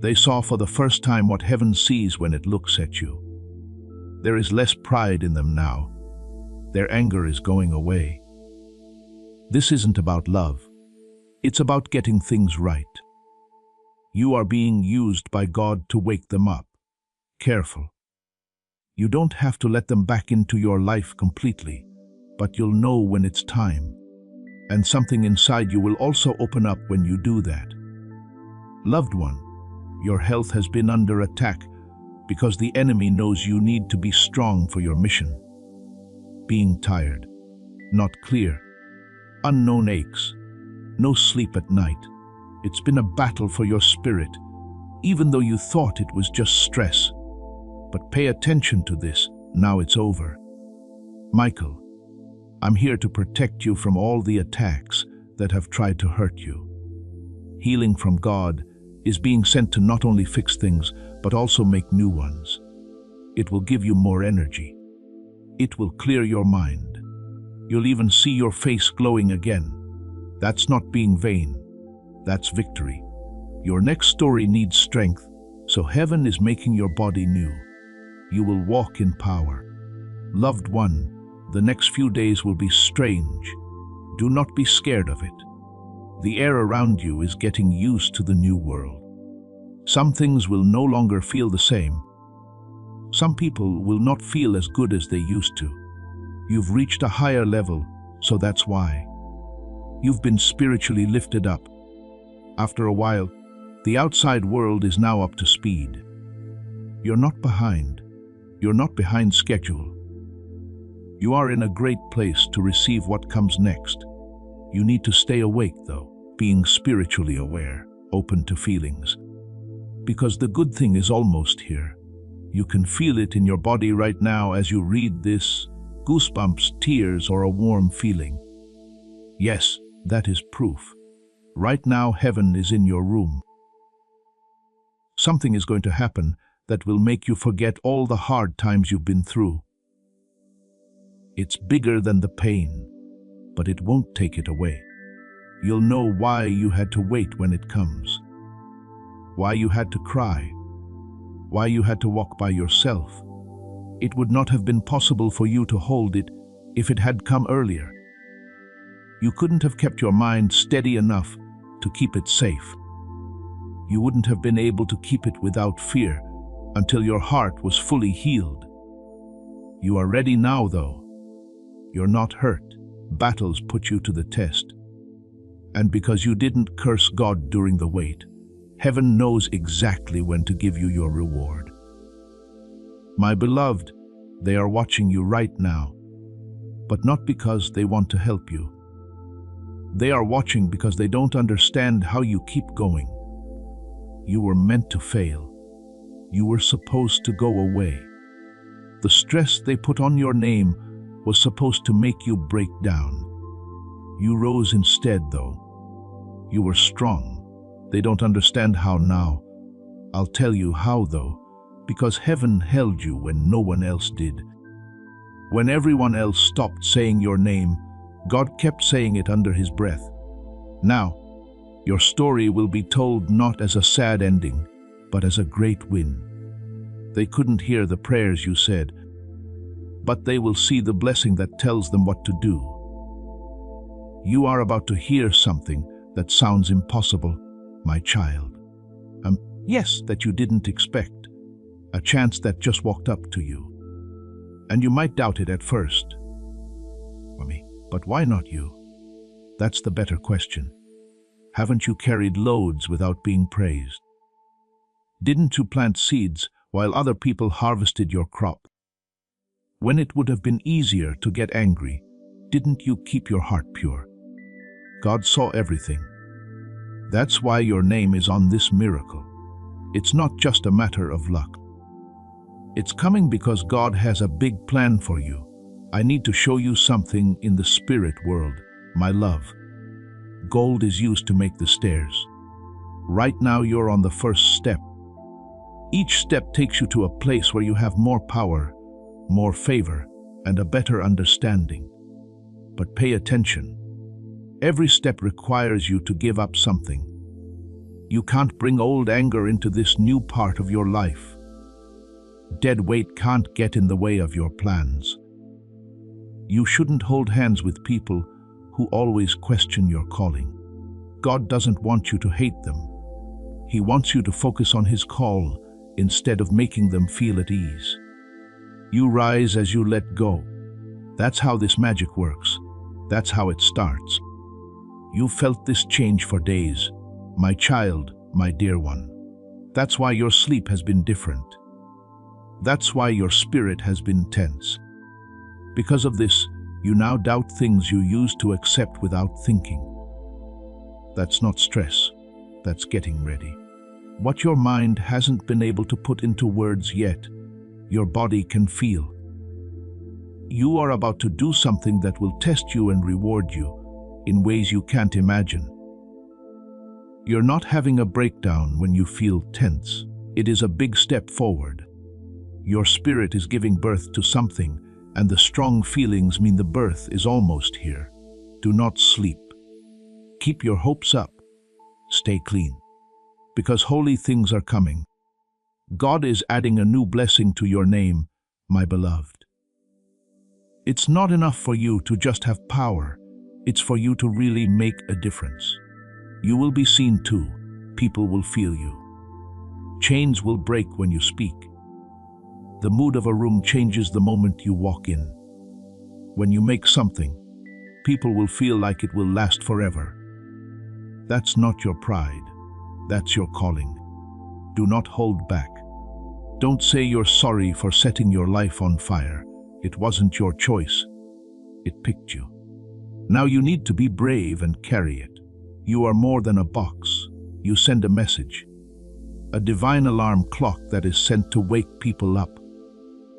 They saw for the first time what heaven sees when it looks at you. There is less pride in them now. Their anger is going away. This isn't about love. It's about getting things right. You are being used by God to wake them up. Careful. You don't have to let them back into your life completely, but you'll know when it's time. And something inside you will also open up when you do that. Loved one, your health has been under attack because the enemy knows you need to be strong for your mission. Being tired, not clear, unknown aches, no sleep at night. It's been a battle for your spirit, even though you thought it was just stress. But pay attention to this, now it's over. Michael, I'm here to protect you from all the attacks that have tried to hurt you. Healing from God is being sent to not only fix things, but also make new ones. It will give you more energy. It will clear your mind. You'll even see your face glowing again. That's not being vain. That's victory. Your next story needs strength, so heaven is making your body new. You will walk in power. Loved one, the next few days will be strange. Do not be scared of it. The air around you is getting used to the new world. Some things will no longer feel the same. Some people will not feel as good as they used to. You've reached a higher level, so that's why. You've been spiritually lifted up. After a while, the outside world is now up to speed. You're not behind. You're not behind schedule. You are in a great place to receive what comes next. You need to stay awake, though, being spiritually aware, open to feelings. Because the good thing is almost here. You can feel it in your body right now as you read this, goosebumps, tears, or a warm feeling. Yes, that is proof. Right now, heaven is in your room. Something is going to happen that will make you forget all the hard times you've been through. It's bigger than the pain, but it won't take it away. You'll know why you had to wait when it comes, why you had to cry, why you had to walk by yourself. It would not have been possible for you to hold it if it had come earlier. You couldn't have kept your mind steady enough to keep it safe. You wouldn't have been able to keep it without fear until your heart was fully healed. You are ready now, though. You're not hurt. Battles put you to the test. And because you didn't curse God during the wait, heaven knows exactly when to give you your reward. My beloved, they are watching you right now, but not because they want to help you. They are watching because they don't understand how you keep going. You were meant to fail. You were supposed to go away. The stress they put on your name was supposed to make you break down. You rose instead, though. You were strong. They don't understand how now. I'll tell you how, though, because heaven held you when no one else did. When everyone else stopped saying your name, God kept saying it under his breath. Now, your story will be told not as a sad ending, but as a great win. They couldn't hear the prayers you said, but they will see the blessing that tells them what to do. You are about to hear something that sounds impossible, my child. Yes, that you didn't expect. A chance that just walked up to you. And you might doubt it at first. But why not you? That's the better question. Haven't you carried loads without being praised? Didn't you plant seeds while other people harvested your crop? When it would have been easier to get angry, didn't you keep your heart pure? God saw everything. That's why your name is on this miracle. It's not just a matter of luck. It's coming because God has a big plan for you. I need to show you something in the spirit world, my love. Gold is used to make the stairs. Right now you're on the first step. Each step takes you to a place where you have more power, more favor, and a better understanding. But pay attention. Every step requires you to give up something. You can't bring old anger into this new part of your life. Dead weight can't get in the way of your plans. You shouldn't hold hands with people who always question your calling. God doesn't want you to hate them. He wants you to focus on His call instead of making them feel at ease. You rise as you let go. That's how this magic works. That's how it starts. You felt this change for days, my child, my dear one. That's why your sleep has been different. That's why your spirit has been tense. Because of this, you now doubt things you used to accept without thinking. That's not stress, that's getting ready. What your mind hasn't been able to put into words yet, your body can feel. You are about to do something that will test you and reward you in ways you can't imagine. You're not having a breakdown when you feel tense. It is a big step forward. Your spirit is giving birth to something, and the strong feelings mean the birth is almost here. Do not sleep. Keep your hopes up. Stay clean. Because holy things are coming. God is adding a new blessing to your name, my beloved. It's not enough for you to just have power. It's for you to really make a difference. You will be seen too. People will feel you. Chains will break when you speak. The mood of a room changes the moment you walk in. When you make something, people will feel like it will last forever. That's not your pride. That's your calling. Do not hold back. Don't say you're sorry for setting your life on fire. It wasn't your choice. It picked you. Now you need to be brave and carry it. You are more than a box. You send a message. A divine alarm clock that is sent to wake people up.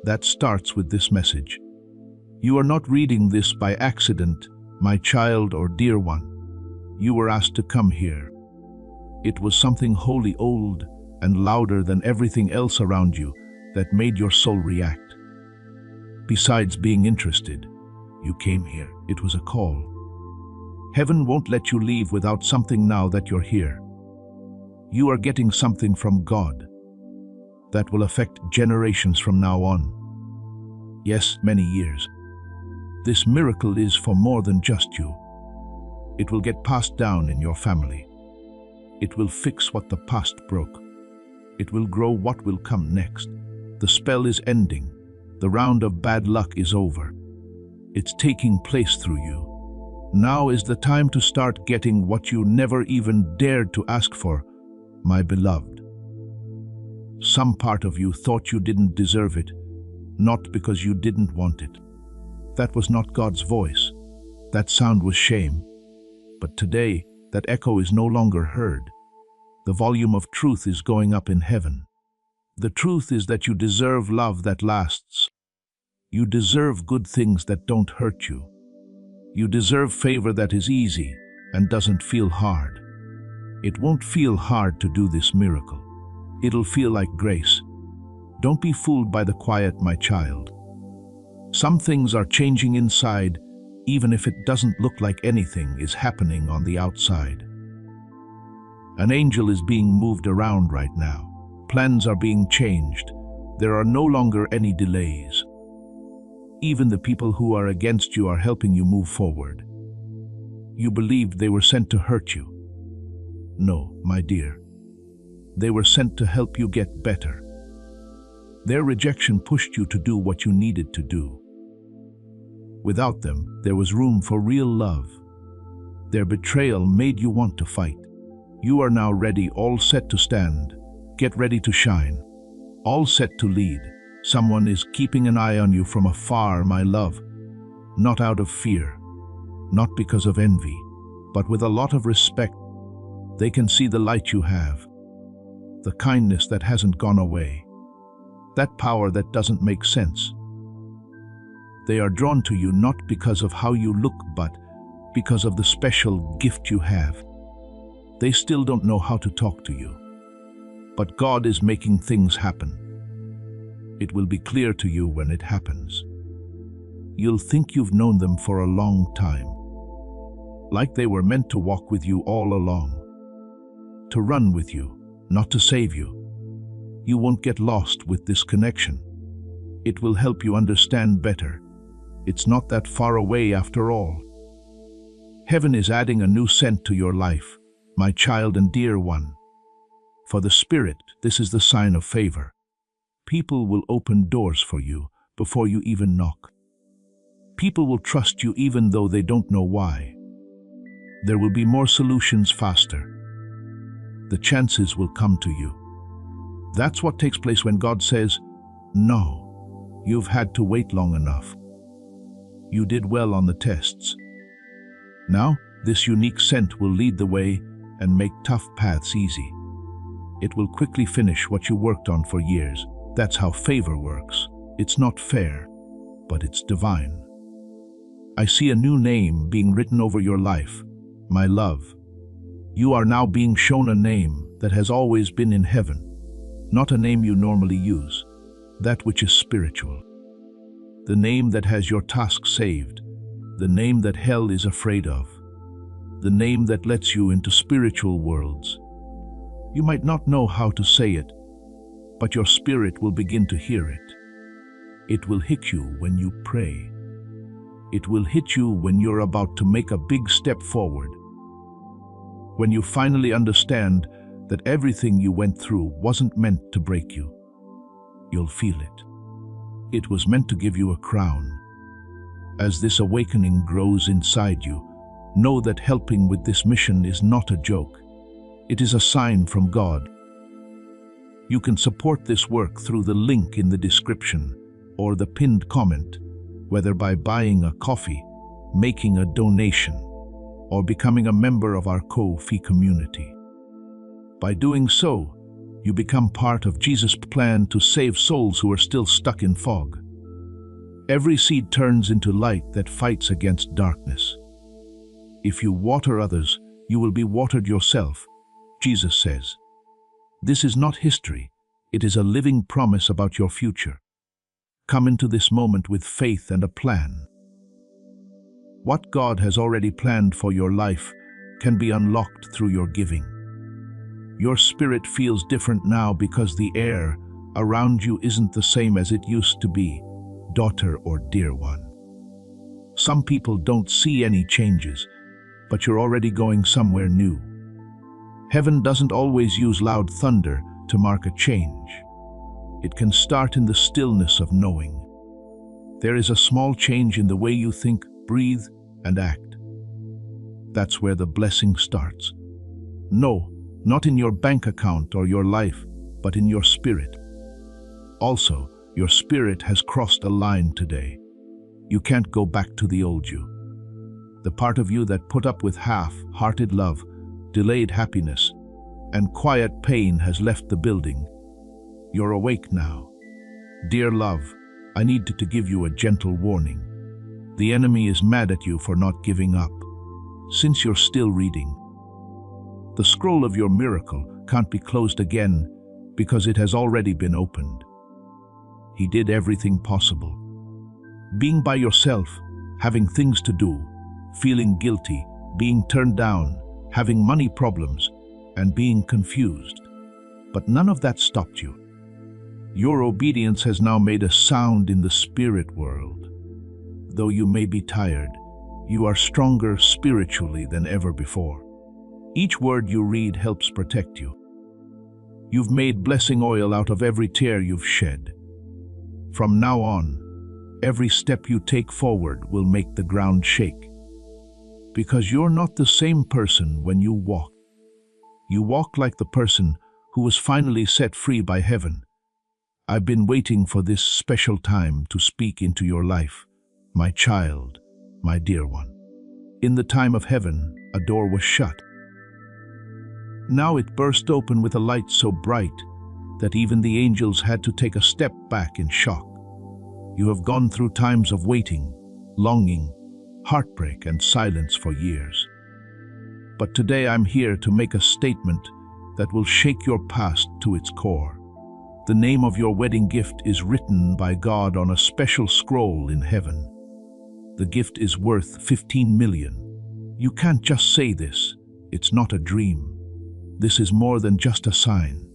That starts with this message. You are not reading this by accident, my child or dear one. You were asked to come here. It was something wholly old, and louder than everything else around you that made your soul react. Besides being interested, you came here. It was a call. Heaven won't let you leave without something now that you're here. You are getting something from God that will affect generations from now on. Yes, many years. This miracle is for more than just you. It will get passed down in your family. It will fix what the past broke. It will grow what will come next. The spell is ending. The round of bad luck is over. It's taking place through you. Now is the time to start getting what you never even dared to ask for, my beloved. Some part of you thought you didn't deserve it, not because you didn't want it. That was not God's voice. That sound was shame. But today, that echo is no longer heard. The volume of truth is going up in heaven. The truth is that you deserve love that lasts. You deserve good things that don't hurt you. You deserve favor that is easy and doesn't feel hard. It won't feel hard to do this miracle. It'll feel like grace. Don't be fooled by the quiet, my child. Some things are changing inside, even if it doesn't look like anything is happening on the outside. An angel is being moved around right now. Plans are being changed. There are no longer any delays. Even the people who are against you are helping you move forward. You believed they were sent to hurt you. No, my dear. They were sent to help you get better. Their rejection pushed you to do what you needed to do. Without them, there was room for real love. Their betrayal made you want to fight. You are now ready, all set to stand. Get ready to shine. All set to lead. Someone is keeping an eye on you from afar, my love. Not out of fear, not because of envy, but with a lot of respect. They can see the light you have, the kindness that hasn't gone away, that power that doesn't make sense. They are drawn to you not because of how you look, but because of the special gift you have. They still don't know how to talk to you, but God is making things happen. It will be clear to you when it happens. You'll think you've known them for a long time, like they were meant to walk with you all along, to run with you, not to save you. You won't get lost with this connection. It will help you understand better. It's not that far away after all. Heaven is adding a new scent to your life, my child and dear one. For the Spirit, this is the sign of favor. People will open doors for you before you even knock. People will trust you even though they don't know why. There will be more solutions faster. The chances will come to you. That's what takes place when God says, no, you've had to wait long enough. You did well on the tests. Now, this unique scent will lead the way and make tough paths easy. It will quickly finish what you worked on for years. That's how favor works. It's not fair, but it's divine. I see a new name being written over your life, my love. You are now being shown a name that has always been in heaven, not a name you normally use, that which is spiritual. The name that has your task saved, the name that hell is afraid of, the name that lets you into spiritual worlds. You might not know how to say it, but your spirit will begin to hear it. It will hit you when you pray. It will hit you when you're about to make a big step forward. When you finally understand that everything you went through wasn't meant to break you. You'll feel it. It was meant to give you a crown. As this awakening grows inside you, know that helping with this mission is not a joke. It is a sign from God. You can support this work through the link in the description or the pinned comment, whether by buying a coffee, making a donation, or becoming a member of our Ko-fi community. By doing so, you become part of Jesus' plan to save souls who are still stuck in fog. Every seed turns into light that fights against darkness. If you water others, you will be watered yourself, Jesus says. This is not history. It is a living promise about your future. Come into this moment with faith and a plan. What God has already planned for your life can be unlocked through your giving. Your spirit feels different now because the air around you isn't the same as it used to be, daughter or dear one. Some people don't see any changes, but you're already going somewhere new. Heaven doesn't always use loud thunder to mark a change. It can start in the stillness of knowing. There is a small change in the way you think, breathe, and act. That's where the blessing starts. No, not in your bank account or your life, but in your spirit. Also, your spirit has crossed a line today. You can't go back to the old you. The part of you that put up with half-hearted love, delayed happiness, and quiet pain has left the building. You're awake now. Dear love, I need to give you a gentle warning. The enemy is mad at you for not giving up. Since you're still reading, the scroll of your miracle can't be closed again because it has already been opened. He did everything possible. Being by yourself, having things to do, feeling guilty, being turned down, having money problems, and being confused. But none of that stopped you. Your obedience has now made a sound in the spirit world. Though you may be tired, you are stronger spiritually than ever before. Each word you read helps protect you. You've made blessing oil out of every tear you've shed. From now on, every step you take forward will make the ground shake. Because you're not the same person when you walk. You walk like the person who was finally set free by heaven. I've been waiting for this special time to speak into your life, my child, my dear one. In the time of heaven, a door was shut. Now it burst open with a light so bright that even the angels had to take a step back in shock. You have gone through times of waiting, longing, heartbreak, and silence for years. But today I'm here to make a statement that will shake your past to its core. The name of your wedding gift is written by God on a special scroll in heaven. The gift is worth 15 million. You can't just say this. It's not a dream. This is more than just a sign.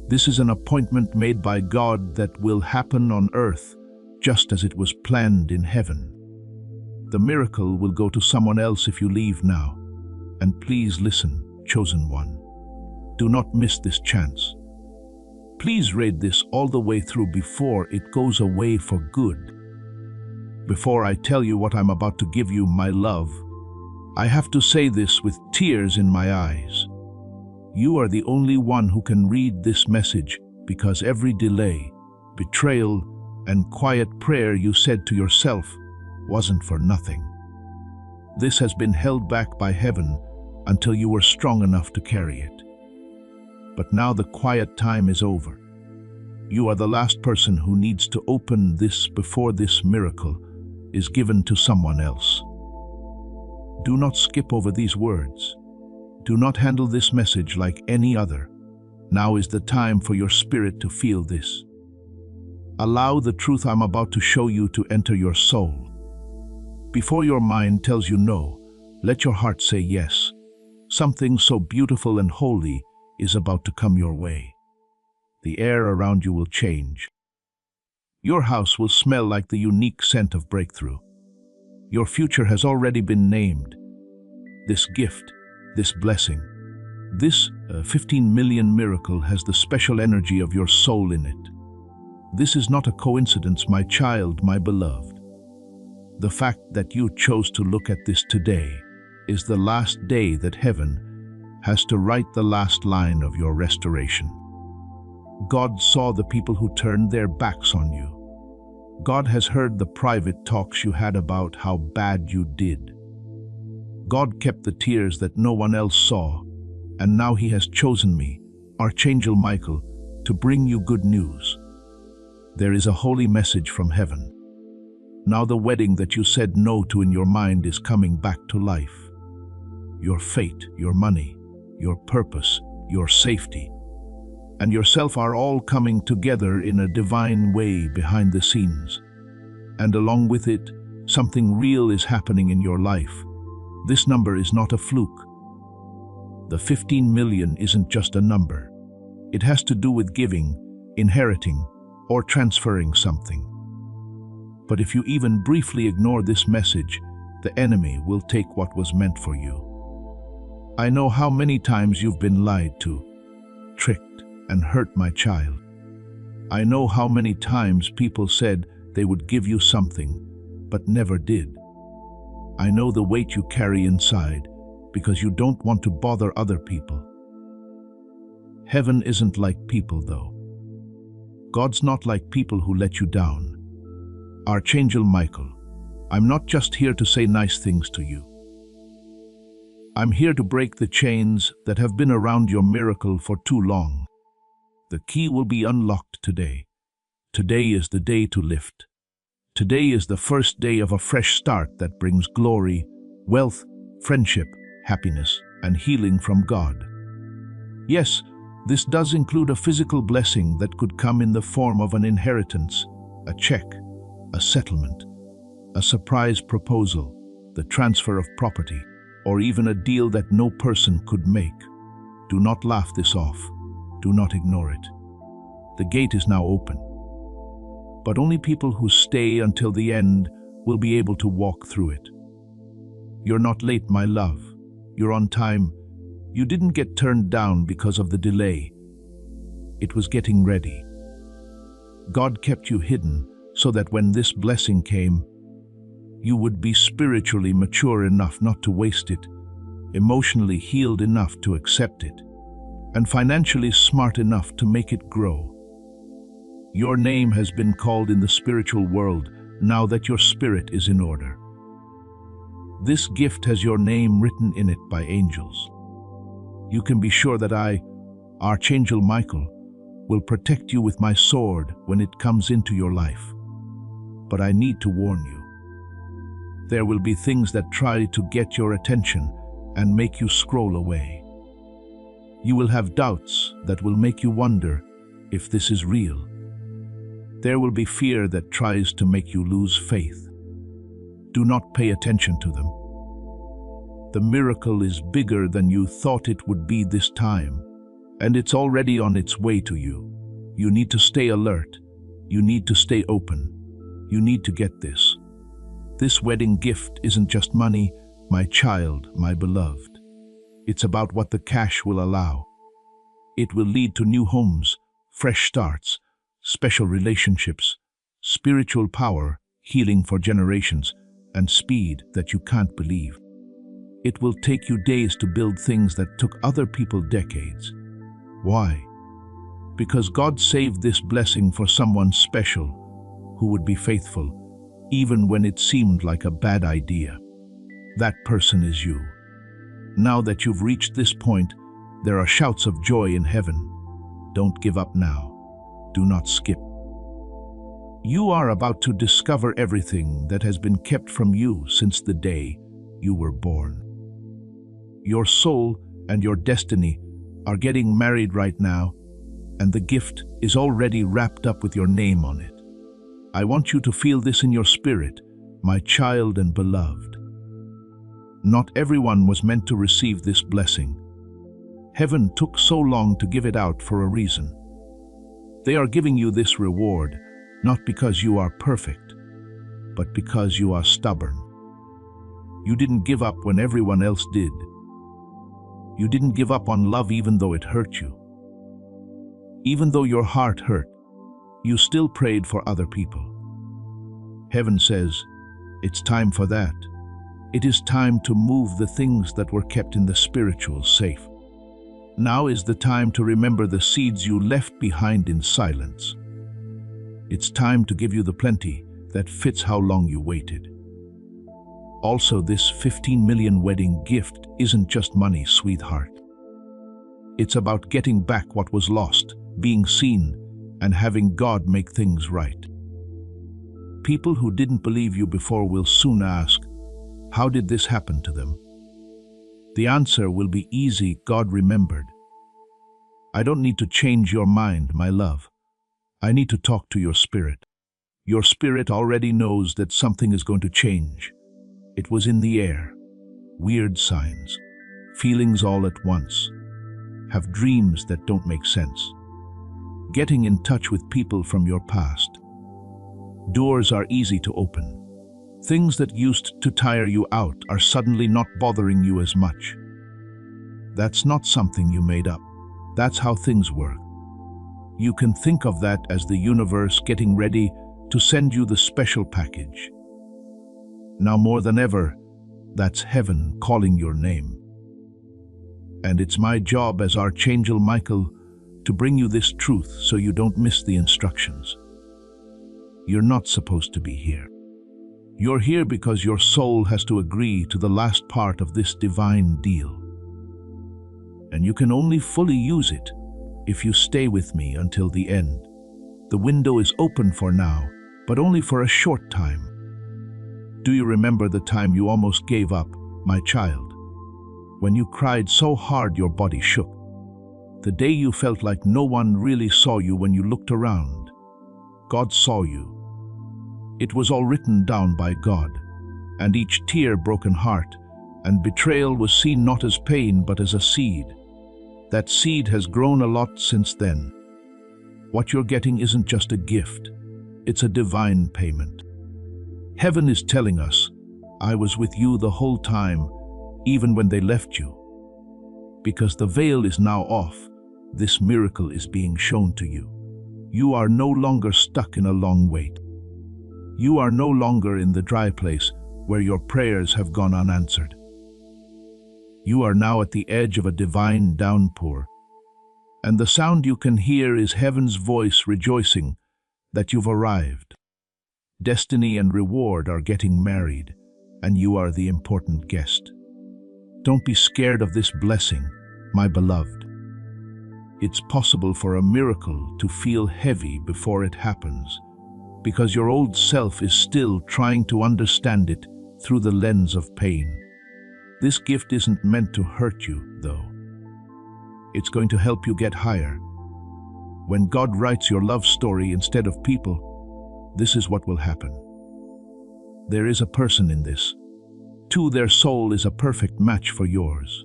This is an appointment made by God that will happen on earth just as it was planned in heaven. The miracle will go to someone else if you leave now. And please listen, chosen one. Do not miss this chance. Please read this all the way through before it goes away for good. Before I tell you what I'm about to give you, my love, I have to say this with tears in my eyes. You are the only one who can read this message because every delay, betrayal, and quiet prayer you said to yourself wasn't for nothing. This has been held back by heaven until you were strong enough to carry it. But now the quiet time is over. You are the last person who needs to open this before this miracle is given to someone else. Do not skip over these words. Do not handle this message like any other. Now is the time for your spirit to feel this. Allow the truth I'm about to show you to enter your soul. Before your mind tells you no, let your heart say yes. Something so beautiful and holy is about to come your way. The air around you will change. Your house will smell like the unique scent of breakthrough. Your future has already been named. This gift, this blessing, this 15 million miracle has the special energy of your soul in it. This is not a coincidence, my child, my beloved. The fact that you chose to look at this today is the last day that heaven has to write the last line of your restoration. God saw the people who turned their backs on you. God has heard the private talks you had about how bad you did. God kept the tears that no one else saw, and now He has chosen me, Archangel Michael, to bring you good news. There is a holy message from heaven. Now the wedding that you said no to in your mind is coming back to life. Your fate, your money, your purpose, your safety, and yourself are all coming together in a divine way behind the scenes. And along with it, something real is happening in your life. This number is not a fluke. The 15 million isn't just a number. It has to do with giving, inheriting, or transferring something. But if you even briefly ignore this message, the enemy will take what was meant for you. I know how many times you've been lied to, tricked, and hurt, my child. I know how many times people said they would give you something, but never did. I know the weight you carry inside because you don't want to bother other people. Heaven isn't like people, though. God's not like people who let you down. Archangel Michael, I'm not just here to say nice things to you. I'm here to break the chains that have been around your miracle for too long. The key will be unlocked today. Today is the day to lift. Today is the first day of a fresh start that brings glory, wealth, friendship, happiness, and healing from God. Yes, this does include a physical blessing that could come in the form of an inheritance, a check, a settlement, a surprise proposal, the transfer of property, or even a deal that no person could make. Do not laugh this off. Do not ignore it. The gate is now open. But only people who stay until the end will be able to walk through it. You're not late, my love. You're on time. You didn't get turned down because of the delay. It was getting ready. God kept you hidden so that when this blessing came, you would be spiritually mature enough not to waste it, emotionally healed enough to accept it, and financially smart enough to make it grow. Your name has been called in the spiritual world now that your spirit is in order. This gift has your name written in it by angels. You can be sure that I, Archangel Michael, will protect you with my sword when it comes into your life. But I need to warn you. There will be things that try to get your attention and make you scroll away. You will have doubts that will make you wonder if this is real. There will be fear that tries to make you lose faith. Do not pay attention to them. The miracle is bigger than you thought it would be this time, and it's already on its way to you. You need to stay alert. You need to stay open. You need to get this. This wedding gift isn't just money, my child, my beloved. It's about what the cash will allow. It will lead to new homes, fresh starts, special relationships, spiritual power, healing for generations, and speed that you can't believe. It will take you days to build things that took other people decades. Why? Because God saved this blessing for someone special who would be faithful, even when it seemed like a bad idea. That person is you. Now that you've reached this point, there are shouts of joy in heaven. Don't give up now. Do not skip. You are about to discover everything that has been kept from you since the day you were born. Your soul and your destiny are getting married right now, and the gift is already wrapped up with your name on it. I want you to feel this in your spirit, my child and beloved. Not everyone was meant to receive this blessing. Heaven took so long to give it out for a reason. They are giving you this reward, not because you are perfect, but because you are stubborn. You didn't give up when everyone else did. You didn't give up on love even though it hurt you. Even though your heart hurt, you still prayed for other people. Heaven says, it's time for that. It is time to move the things that were kept in the spiritual safe. Now is the time to remember the seeds you left behind in silence. It's time to give you the plenty that fits how long you waited. Also, this 15 million wedding gift isn't just money, sweetheart. It's about getting back what was lost, being seen, and having God make things right. People who didn't believe you before will soon ask, how did this happen to them? The answer will be easy. God remembered. I don't need to change your mind, my love. I need to talk to your spirit. Your spirit already knows that something is going to change. It was in the air. Weird signs. Feelings all at once. Have dreams that don't make sense. Getting in touch with people from your past. Doors are easy to open. Things that used to tire you out are suddenly not bothering you as much. That's not something you made up. That's how things work. You can think of that as the universe getting ready to send you the special package. Now more than ever, that's heaven calling your name. And it's my job as Archangel Michael to bring you this truth so you don't miss the instructions. You're not supposed to be here. You're here because your soul has to agree to the last part of this divine deal. And you can only fully use it if you stay with me until the end. The window is open for now, but only for a short time. Do you remember the time you almost gave up, my child? When you cried so hard your body shook. The day you felt like no one really saw you when you looked around. God saw you. It was all written down by God, and each tear, broken heart, and betrayal was seen not as pain but as a seed. That seed has grown a lot since then. What you're getting isn't just a gift, it's a divine payment. Heaven is telling us, I was with you the whole time, even when they left you. Because the veil is now off, this miracle is being shown to you. You are no longer stuck in a long wait. You are no longer in the dry place where your prayers have gone unanswered. You are now at the edge of a divine downpour, and the sound you can hear is heaven's voice rejoicing that you've arrived. Destiny and reward are getting married, and you are the important guest. Don't be scared of this blessing, my beloved. It's possible for a miracle to feel heavy before it happens, because your old self is still trying to understand it through the lens of pain. This gift isn't meant to hurt you, though. It's going to help you get higher. When God writes your love story instead of people, this is what will happen. There is a person in this. Too, their soul is a perfect match for yours.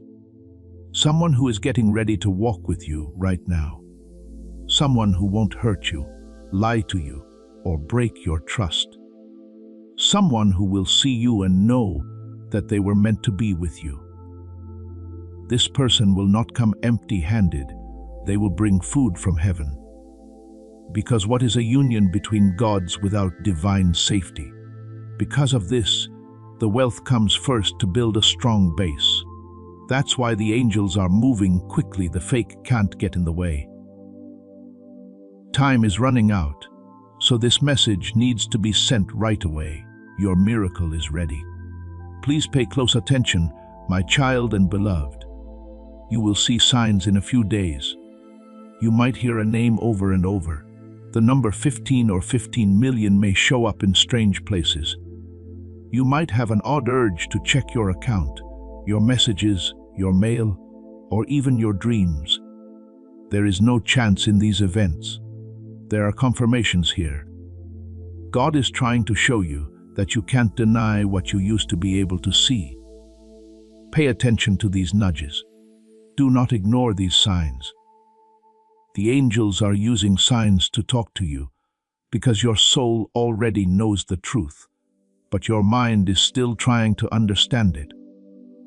Someone who is getting ready to walk with you right now. Someone who won't hurt you, lie to you, or break your trust. Someone who will see you and know that they were meant to be with you. This person will not come empty-handed. They will bring food from heaven. Because what is a union between gods without divine safety? Because of this, the wealth comes first to build a strong base. That's why the angels are moving quickly. The fake can't get in the way. Time is running out, so this message needs to be sent right away. Your miracle is ready. Please pay close attention, my child and beloved. You will see signs in a few days. You might hear a name over and over. The number 15 or 15 million may show up in strange places. You might have an odd urge to check your account, your messages, your mail, or even your dreams. There is no chance in these events. There are confirmations here. God is trying to show you that you can't deny what you used to be able to see. Pay attention to these nudges. Do not ignore these signs. The angels are using signs to talk to you because your soul already knows the truth, but your mind is still trying to understand it.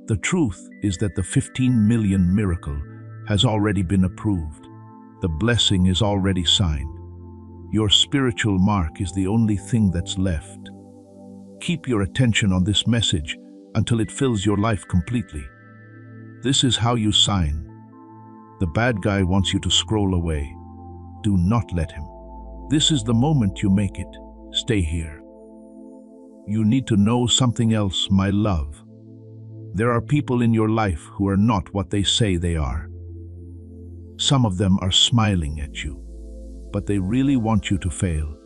The truth is that the 15 million miracle has already been approved. The blessing is already signed. Your spiritual mark is the only thing that's left. Keep your attention on this message until it fills your life completely. This is how you sign. The bad guy wants you to scroll away. Do not let him. This is the moment you make it. Stay here. You need to know something else, my love. There are people in your life who are not what they say they are. Some of them are smiling at you, but they really want you to fail.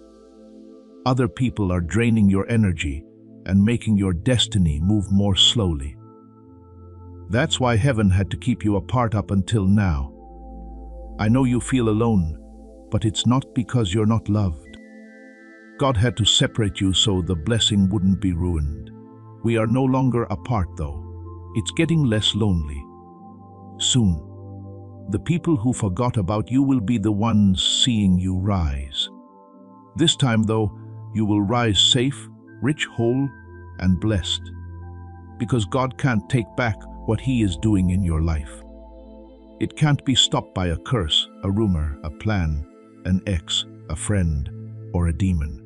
Other people are draining your energy and making your destiny move more slowly. That's why heaven had to keep you apart up until now. I know you feel alone, but it's not because you're not loved. God had to separate you so the blessing wouldn't be ruined. We are no longer apart though. It's getting less lonely. Soon, the people who forgot about you will be the ones seeing you rise. This time though, you will rise safe, rich, whole, and blessed. Because God can't take back what He is doing in your life. It can't be stopped by a curse, a rumor, a plan, an ex, a friend, or a demon.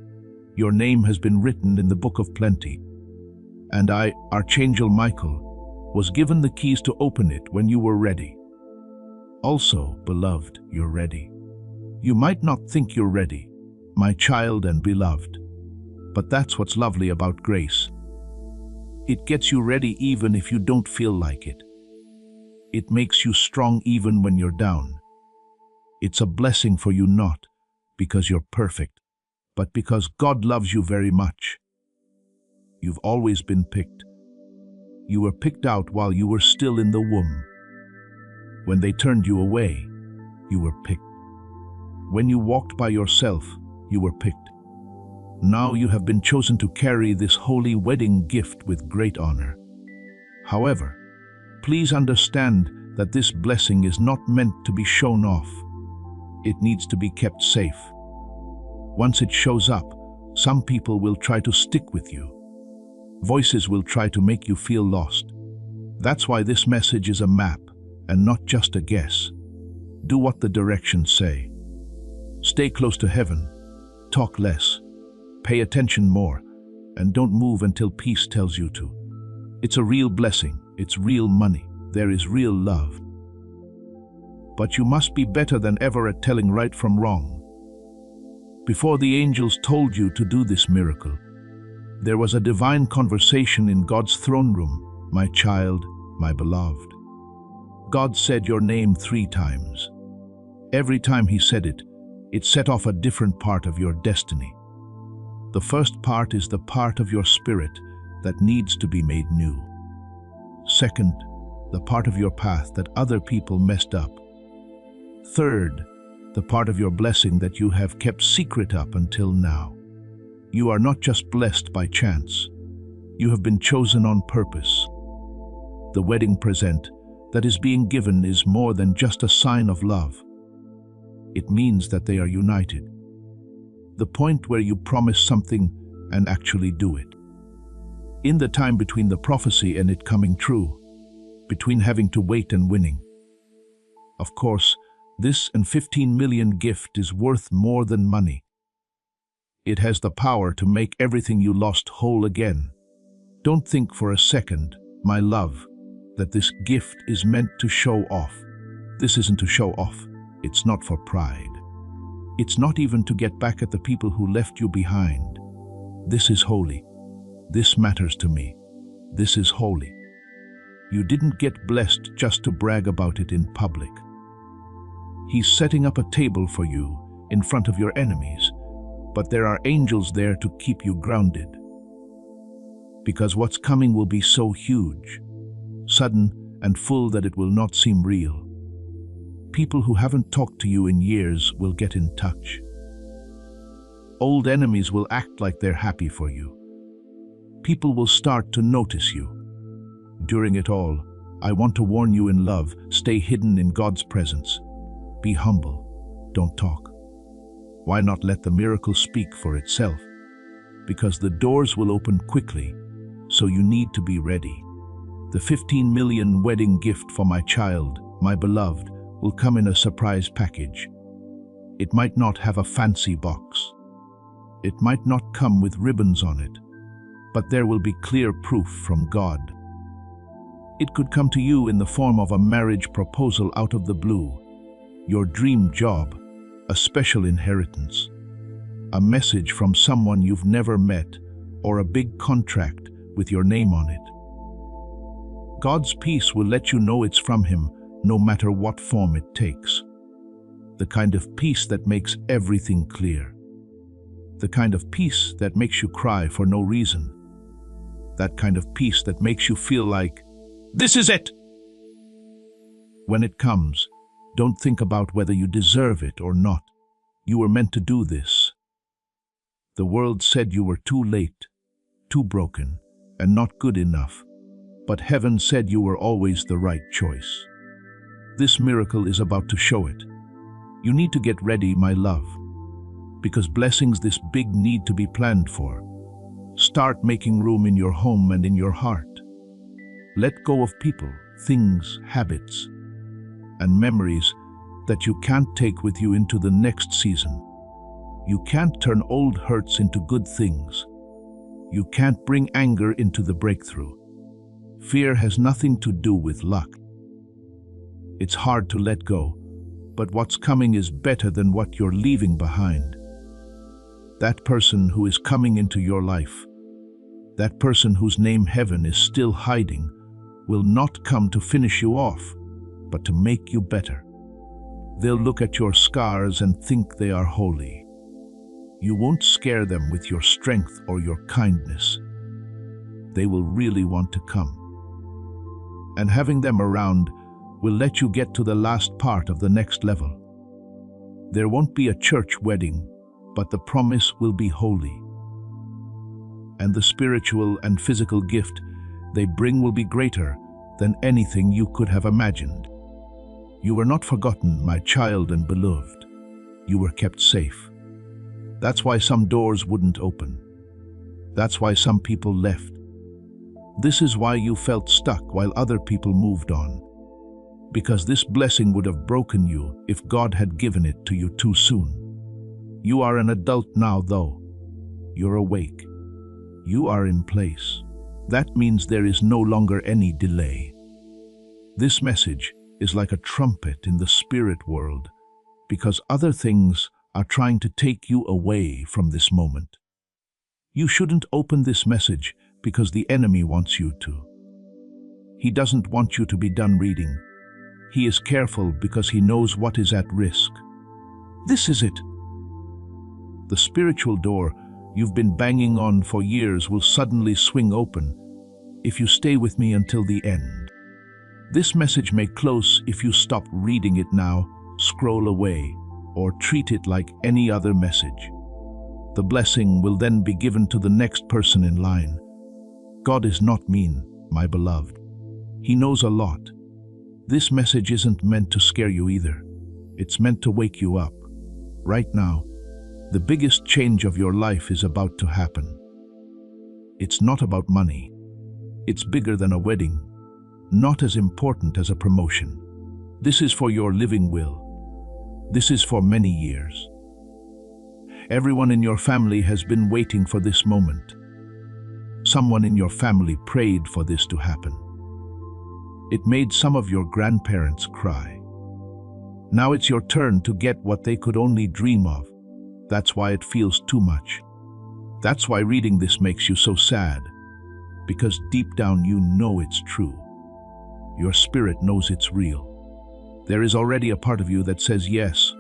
Your name has been written in the book of plenty. And I, Archangel Michael, was given the keys to open it when you were ready. Also, beloved, you're ready. You might not think you're ready, my child and beloved, but that's what's lovely about grace. It gets you ready even if you don't feel like it. It makes you strong even when you're down. It's a blessing for you not because you're perfect, but because God loves you very much. You've always been picked. You were picked out while you were still in the womb. When they turned you away, you were picked. When you walked by yourself, you were picked. Now you have been chosen to carry this holy wedding gift with great honor. However, please understand that this blessing is not meant to be shown off. It needs to be kept safe. Once it shows up, some people will try to stick with you. Voices will try to make you feel lost. That's why this message is a map and not just a guess. Do what the directions say. Stay close to heaven. Talk less. Pay attention more. And don't move until peace tells you to. It's a real blessing. It's real money. There is real love. But you must be better than ever at telling right from wrong. Before the angels told you to do this miracle, there was a divine conversation in God's throne room, my child, my beloved. God said your name 3 times. Every time He said it, it set off a different part of your destiny. The first part is the part of your spirit that needs to be made new. Second, the part of your path that other people messed up. Third, the part of your blessing that you have kept secret up until now. You are not just blessed by chance. You have been chosen on purpose. The wedding present that is being given is more than just a sign of love. It means that they are united. The point where you promise something and actually do it. In the time between the prophecy and it coming true, between having to wait and winning. Of course, this and 15 million gift is worth more than money. It has the power to make everything you lost whole again. Don't think for a second, my love, that this gift is meant to show off. This isn't to show off. It's not for pride. It's not even to get back at the people who left you behind. This is holy. This matters to me. This is holy. You didn't get blessed just to brag about it in public. He's setting up a table for you in front of your enemies, but there are angels there to keep you grounded. Because what's coming will be so huge, sudden and full that it will not seem real. People who haven't talked to you in years will get in touch. Old enemies will act like they're happy for you. People will start to notice you. During it all, I want to warn you in love, stay hidden in God's presence. Be humble, don't talk. Why not let the miracle speak for itself? Because the doors will open quickly, so you need to be ready. The 15 million wedding gift for my child, my beloved, will come in a surprise package. It might not have a fancy box. It might not come with ribbons on it, but there will be clear proof from God. It could come to you in the form of a marriage proposal out of the blue, your dream job, a special inheritance, a message from someone you've never met, or a big contract with your name on it. God's peace will let you know it's from Him, no matter what form it takes. The kind of peace that makes everything clear. The kind of peace that makes you cry for no reason. That kind of peace that makes you feel like, this is it! When it comes, Don't think about whether you deserve it or not. You were meant to do this. The world said you were too late, too broken, and not good enough. But heaven said you were always the right choice. This miracle is about to show it. You need to get ready, my love, because blessings this big need to be planned for. Start making room in your home and in your heart. Let go of people, things, habits, and memories that you can't take with you into the next season. You can't turn old hurts into good things. You can't bring anger into the breakthrough. Fear has nothing to do with luck. It's hard to let go, but what's coming is better than what you're leaving behind. That person who is coming into your life, that person whose name heaven is still hiding, will not come to finish you off, but to make you better. They'll look at your scars and think they are holy. You won't scare them with your strength or your kindness. They will really want to come. And having them around will let you get to the last part of the next level. There won't be a church wedding, but the promise will be holy. And the spiritual and physical gift they bring will be greater than anything you could have imagined. You were not forgotten, my child and beloved. You were kept safe. That's why some doors wouldn't open. That's why some people left. This is why you felt stuck while other people moved on. Because this blessing would have broken you if God had given it to you too soon. You are an adult now, though. You're awake. You are in place. That means there is no longer any delay. This message is like a trumpet in the spirit world, because other things are trying to take you away from this moment. You shouldn't open this message because the enemy wants you to. He doesn't want you to be done reading. He is careful because he knows what is at risk. This is it. The spiritual door you've been banging on for years will suddenly swing open if you stay with me until the end. This message may close if you stop reading it now, scroll away, or treat it like any other message. The blessing will then be given to the next person in line. God is not mean, my beloved. He knows a lot. This message isn't meant to scare you either. It's meant to wake you up. Right now, the biggest change of your life is about to happen. It's not about money. It's bigger than a wedding, not as important as a promotion. This is for your living will. This is for many years. Everyone in your family has been waiting for this moment. Someone in your family prayed for this to happen. It made some of your grandparents cry. Now it's your turn to get what they could only dream of. That's why it feels too much. That's why reading this makes you so sad, because deep down you know it's true. Your spirit knows it's real. There is already a part of you that says yes.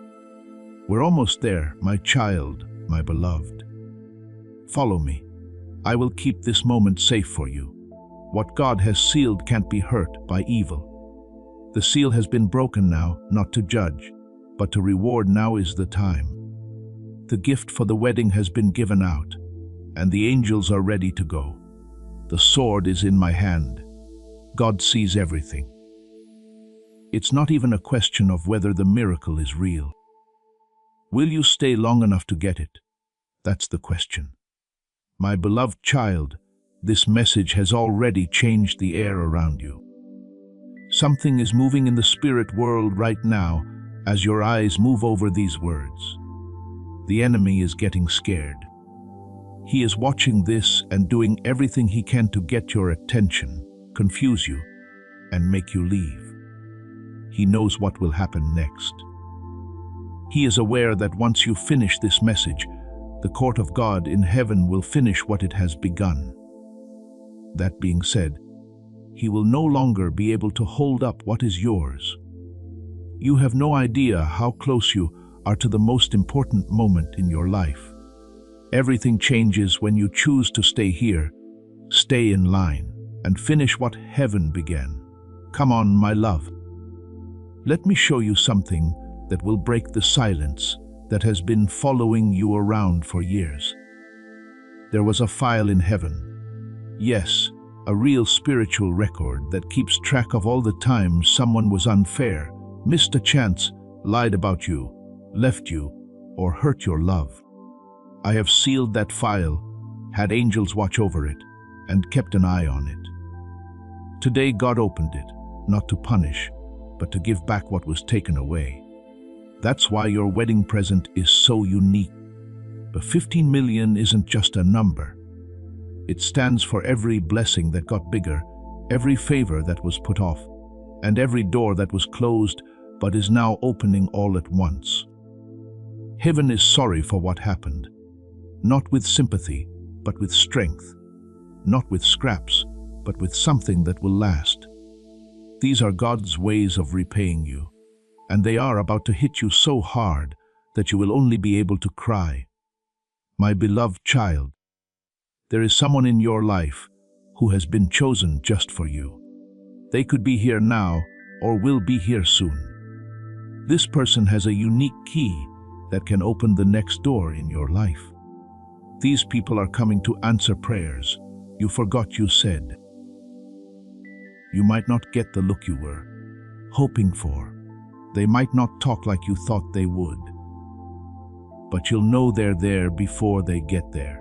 We're almost there, my child, my beloved. Follow me. I will keep this moment safe for you. What God has sealed can't be hurt by evil. The seal has been broken now, not to judge, but to reward. Now is the time. The gift for the wedding has been given out, and the angels are ready to go. The sword is in my hand. God sees everything. It's not even a question of whether the miracle is real. Will you stay long enough to get it? That's the question. My beloved child, this message has already changed the air around you. Something is moving in the spirit world right now as your eyes move over these words. The enemy is getting scared. He is watching this and doing everything he can to get your attention, confuse you, and make you leave. He knows what will happen next. He is aware that once you finish this message, the court of God in heaven will finish what it has begun. That being said, he will no longer be able to hold up what is yours. You have no idea how close you are to the most important moment in your life. Everything changes when you choose to stay here, stay in line, and finish what heaven began. Come on, my love. Let me show you something that will break the silence that has been following you around for years. There was a file in heaven. Yes, a real spiritual record that keeps track of all the times someone was unfair, missed a chance, lied about you, left you, or hurt your love. I have sealed that file, had angels watch over it, and kept an eye on it. Today God opened it, not to punish, but to give back what was taken away. That's why your wedding present is so unique. But 15 million isn't just a number. It stands for every blessing that got bigger, every favor that was put off, and every door that was closed but is now opening all at once. Heaven is sorry for what happened, not with sympathy, but with strength, not with scraps, but with something that will last. These are God's ways of repaying you, and they are about to hit you so hard that you will only be able to cry. My beloved child, there is someone in your life who has been chosen just for you. They could be here now or will be here soon. This person has a unique key that can open the next door in your life. These people are coming to answer prayers you forgot you said. You might not get the look you were hoping for. They might not talk like you thought they would. But you'll know they're there before they get there.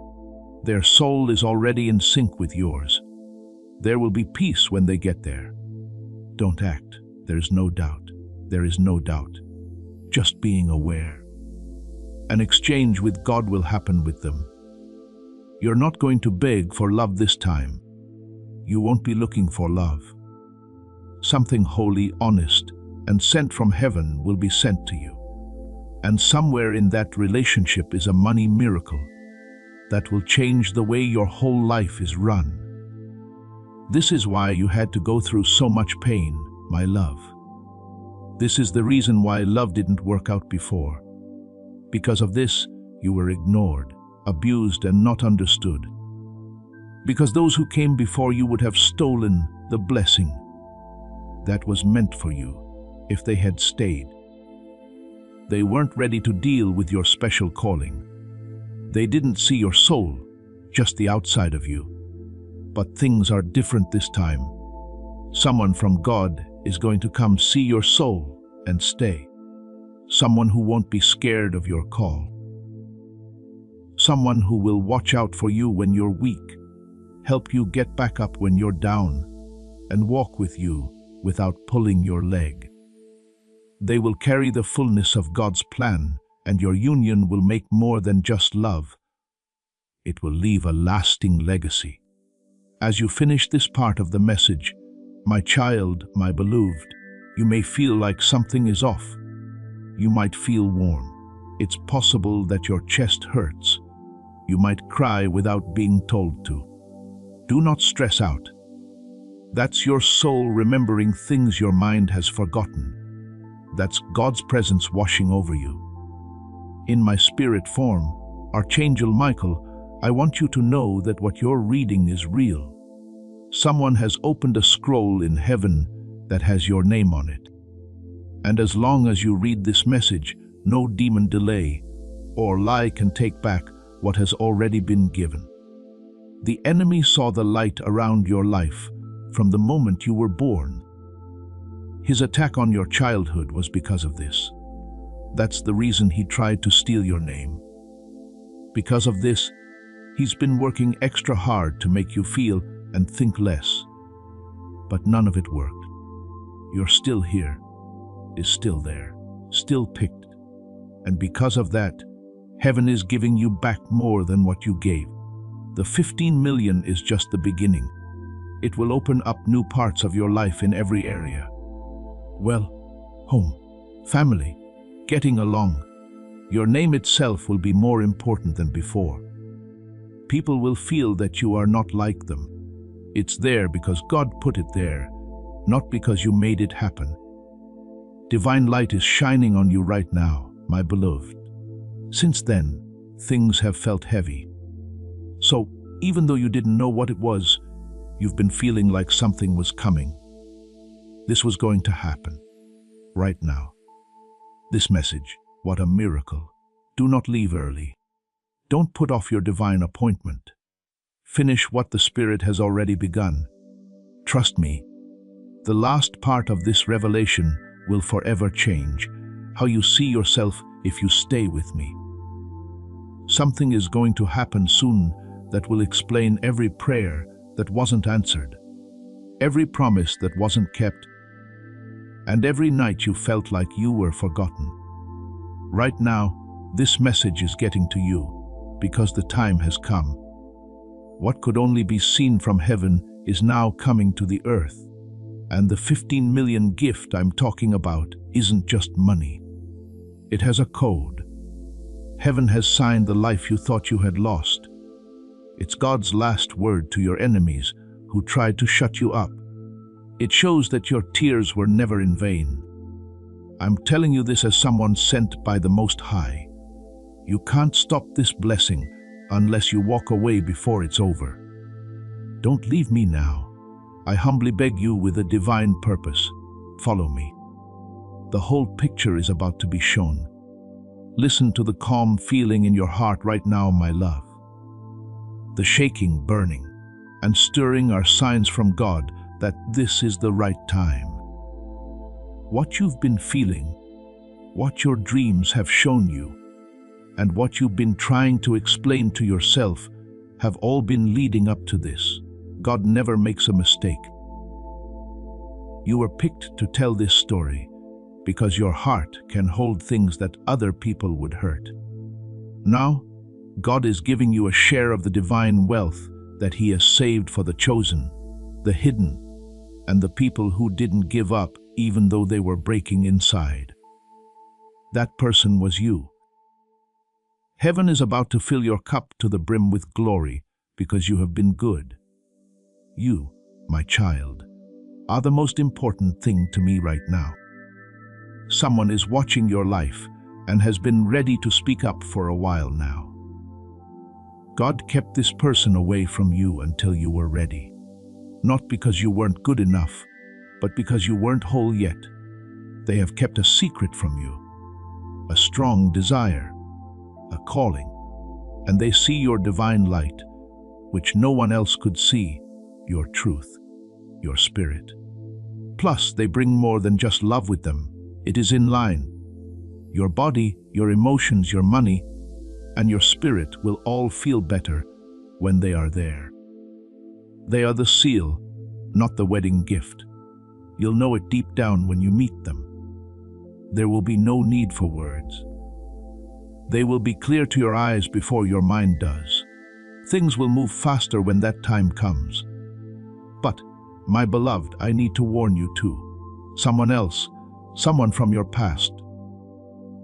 Their soul is already in sync with yours. There will be peace when they get there. Don't act. There is no doubt. There is no doubt. Just being aware. An exchange with God will happen with them. You're not going to beg for love this time. You won't be looking for love. Something holy, honest, and sent from heaven will be sent to you. And somewhere in that relationship is a money miracle that will change the way your whole life is run. This is why you had to go through so much pain, my love. This is the reason why love didn't work out before. Because of this, you were ignored, abused, and not understood. Because those who came before you would have stolen the blessing that was meant for you if they had stayed. They weren't ready to deal with your special calling. They didn't see your soul, just the outside of you. But things are different this time. Someone from God is going to come see your soul and stay. Someone who won't be scared of your call. Someone who will watch out for you when you're weak, help you get back up when you're down, and walk with you without pulling your leg. They will carry the fullness of God's plan, and your union will make more than just love. It will leave a lasting legacy. As you finish this part of the message, my child, my beloved, you may feel like something is off. You might feel warm. It's possible that your chest hurts. You might cry without being told to. Do not stress out. That's your soul remembering things your mind has forgotten. That's God's presence washing over you. In my spirit form, Archangel Michael, I want you to know that what you're reading is real. Someone has opened a scroll in heaven that has your name on it. And as long as you read this message, no demon delay or lie can take back what has already been given. The enemy saw the light around your life from the moment you were born. His attack on your childhood was because of this. That's the reason he tried to steal your name. Because of this, he's been working extra hard to make you feel and think less. But none of it worked. You're still here, is still there, still picked. And because of that, heaven is giving you back more than what you gave. The 15 million is just the beginning. It will open up new parts of your life in every area. Well, home, family, getting along. Your name itself will be more important than before. People will feel that you are not like them. It's there because God put it there, not because you made it happen. Divine light is shining on you right now, my beloved. Since then, things have felt heavy. So, even though you didn't know what it was, you've been feeling like something was coming. This was going to happen. right now. This message, what a miracle. Do not leave early. Don't put off your divine appointment. Finish what the Spirit has already begun. Trust me, the last part of this revelation will forever change how you see yourself if you stay with me. Something is going to happen soon that will explain every prayer that wasn't answered, every promise that wasn't kept, and every night you felt like you were forgotten. Right now, this message is getting to you because the time has come. What could only be seen from heaven is now coming to the earth. And the 15 million gift I'm talking about isn't just money. It has a code. Heaven has signed the life you thought you had lost. It's God's last word to your enemies who tried to shut you up. It shows that your tears were never in vain. I'm telling you this as someone sent by the Most High. You can't stop this blessing unless you walk away before it's over. Don't leave me now. I humbly beg you with a divine purpose. Follow me. The whole picture is about to be shown. Listen to the calm feeling in your heart right now, my love. The shaking, burning, and stirring are signs from God that this is the right time. What you've been feeling, what your dreams have shown you, and what you've been trying to explain to yourself have all been leading up to this. God never makes a mistake. You were picked to tell this story because your heart can hold things that other people would hurt. Now, God is giving you a share of the divine wealth that He has saved for the chosen, the hidden, and the people who didn't give up even though they were breaking inside. That person was you. Heaven is about to fill your cup to the brim with glory because you have been good. You, my child, are the most important thing to me right now. Someone is watching your life and has been ready to speak up for a while now. God kept this person away from you until you were ready. Not because you weren't good enough, but because you weren't whole yet. They have kept a secret from you, a strong desire, a calling, and they see your divine light, which no one else could see, your truth, your spirit. Plus, they bring more than just love with them. It is in line. Your body, your emotions, your money, and your spirit will all feel better when they are there. They are the seal, not the wedding gift. You'll know it deep down when you meet them. There will be no need for words. They will be clear to your eyes before your mind does. Things will move faster when that time comes. But, my beloved, I need to warn you too. Someone else, someone from your past,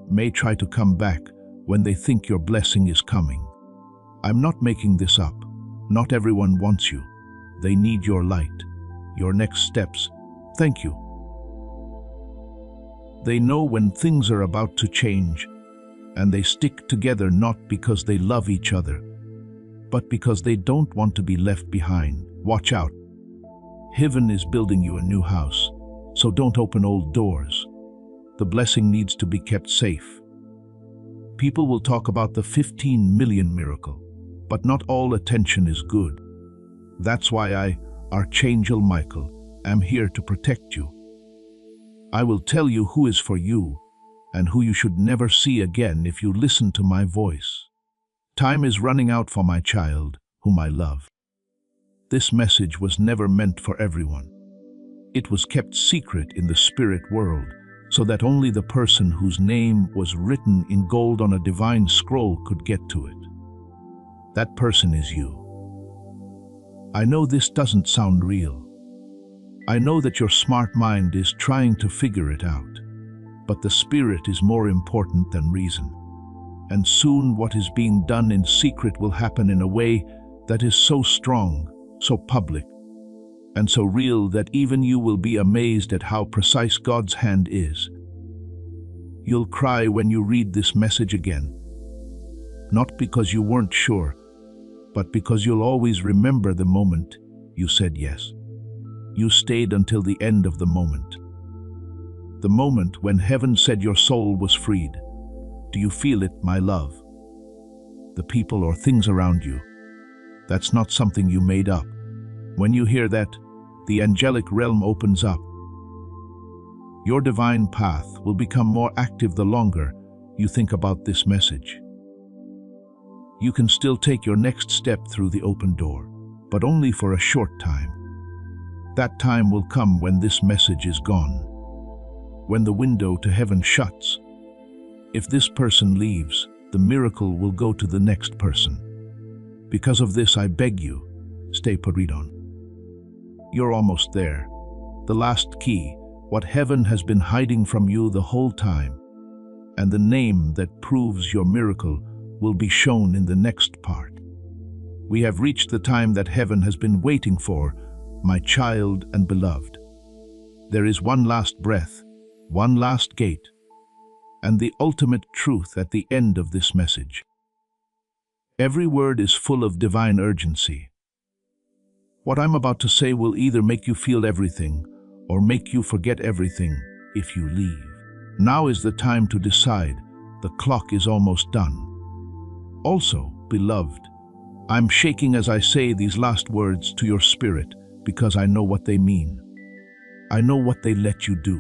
may try to come back when they think your blessing is coming. I'm not making this up. Not everyone wants you. They need your light, your next steps. Thank you. They know when things are about to change, and they stick together not because they love each other, but because they don't want to be left behind. Watch out. Heaven is building you a new house, so don't open old doors. The blessing needs to be kept safe. People will talk about the 15 million miracle, but not all attention is good. That's why I, Archangel Michael, am here to protect you. I will tell you who is for you and who you should never see again if you listen to my voice. Time is running out for my child, whom I love. This message was never meant for everyone. It was kept secret in the spirit world, so that only the person whose name was written in gold on a divine scroll could get to it. That person is you. I know this doesn't sound real. I know that your smart mind is trying to figure it out, but the spirit is more important than reason. And soon what is being done in secret will happen in a way that is so strong, so public, and so real that even you will be amazed at how precise God's hand is. You'll cry when you read this message again, not because you weren't sure, but because you'll always remember the moment you said yes. You stayed until the end of the moment. the moment when heaven said your soul was freed. Do you feel it, my love? The people or things around you. That's not something you made up. When you hear that, the angelic realm opens up. Your divine path will become more active the longer you think about this message. You can still take your next step through the open door, but only for a short time. That time will come when this message is gone, when the window to heaven shuts. If this person leaves, the miracle will go to the next person. Because of this, I beg you, stay put on. You're almost there. The last key, what heaven has been hiding from you the whole time, and the name that proves your miracle will be shown in the next part. We have reached the time that heaven has been waiting for, my child and beloved. There is one last breath, one last gate, and the ultimate truth at the end of this message. Every word is full of divine urgency. What I'm about to say will either make you feel everything or make you forget everything if you leave. Now is the time to decide. The clock is almost done. Also, beloved, I'm shaking as I say these last words to your spirit because I know what they mean. I know what they let you do.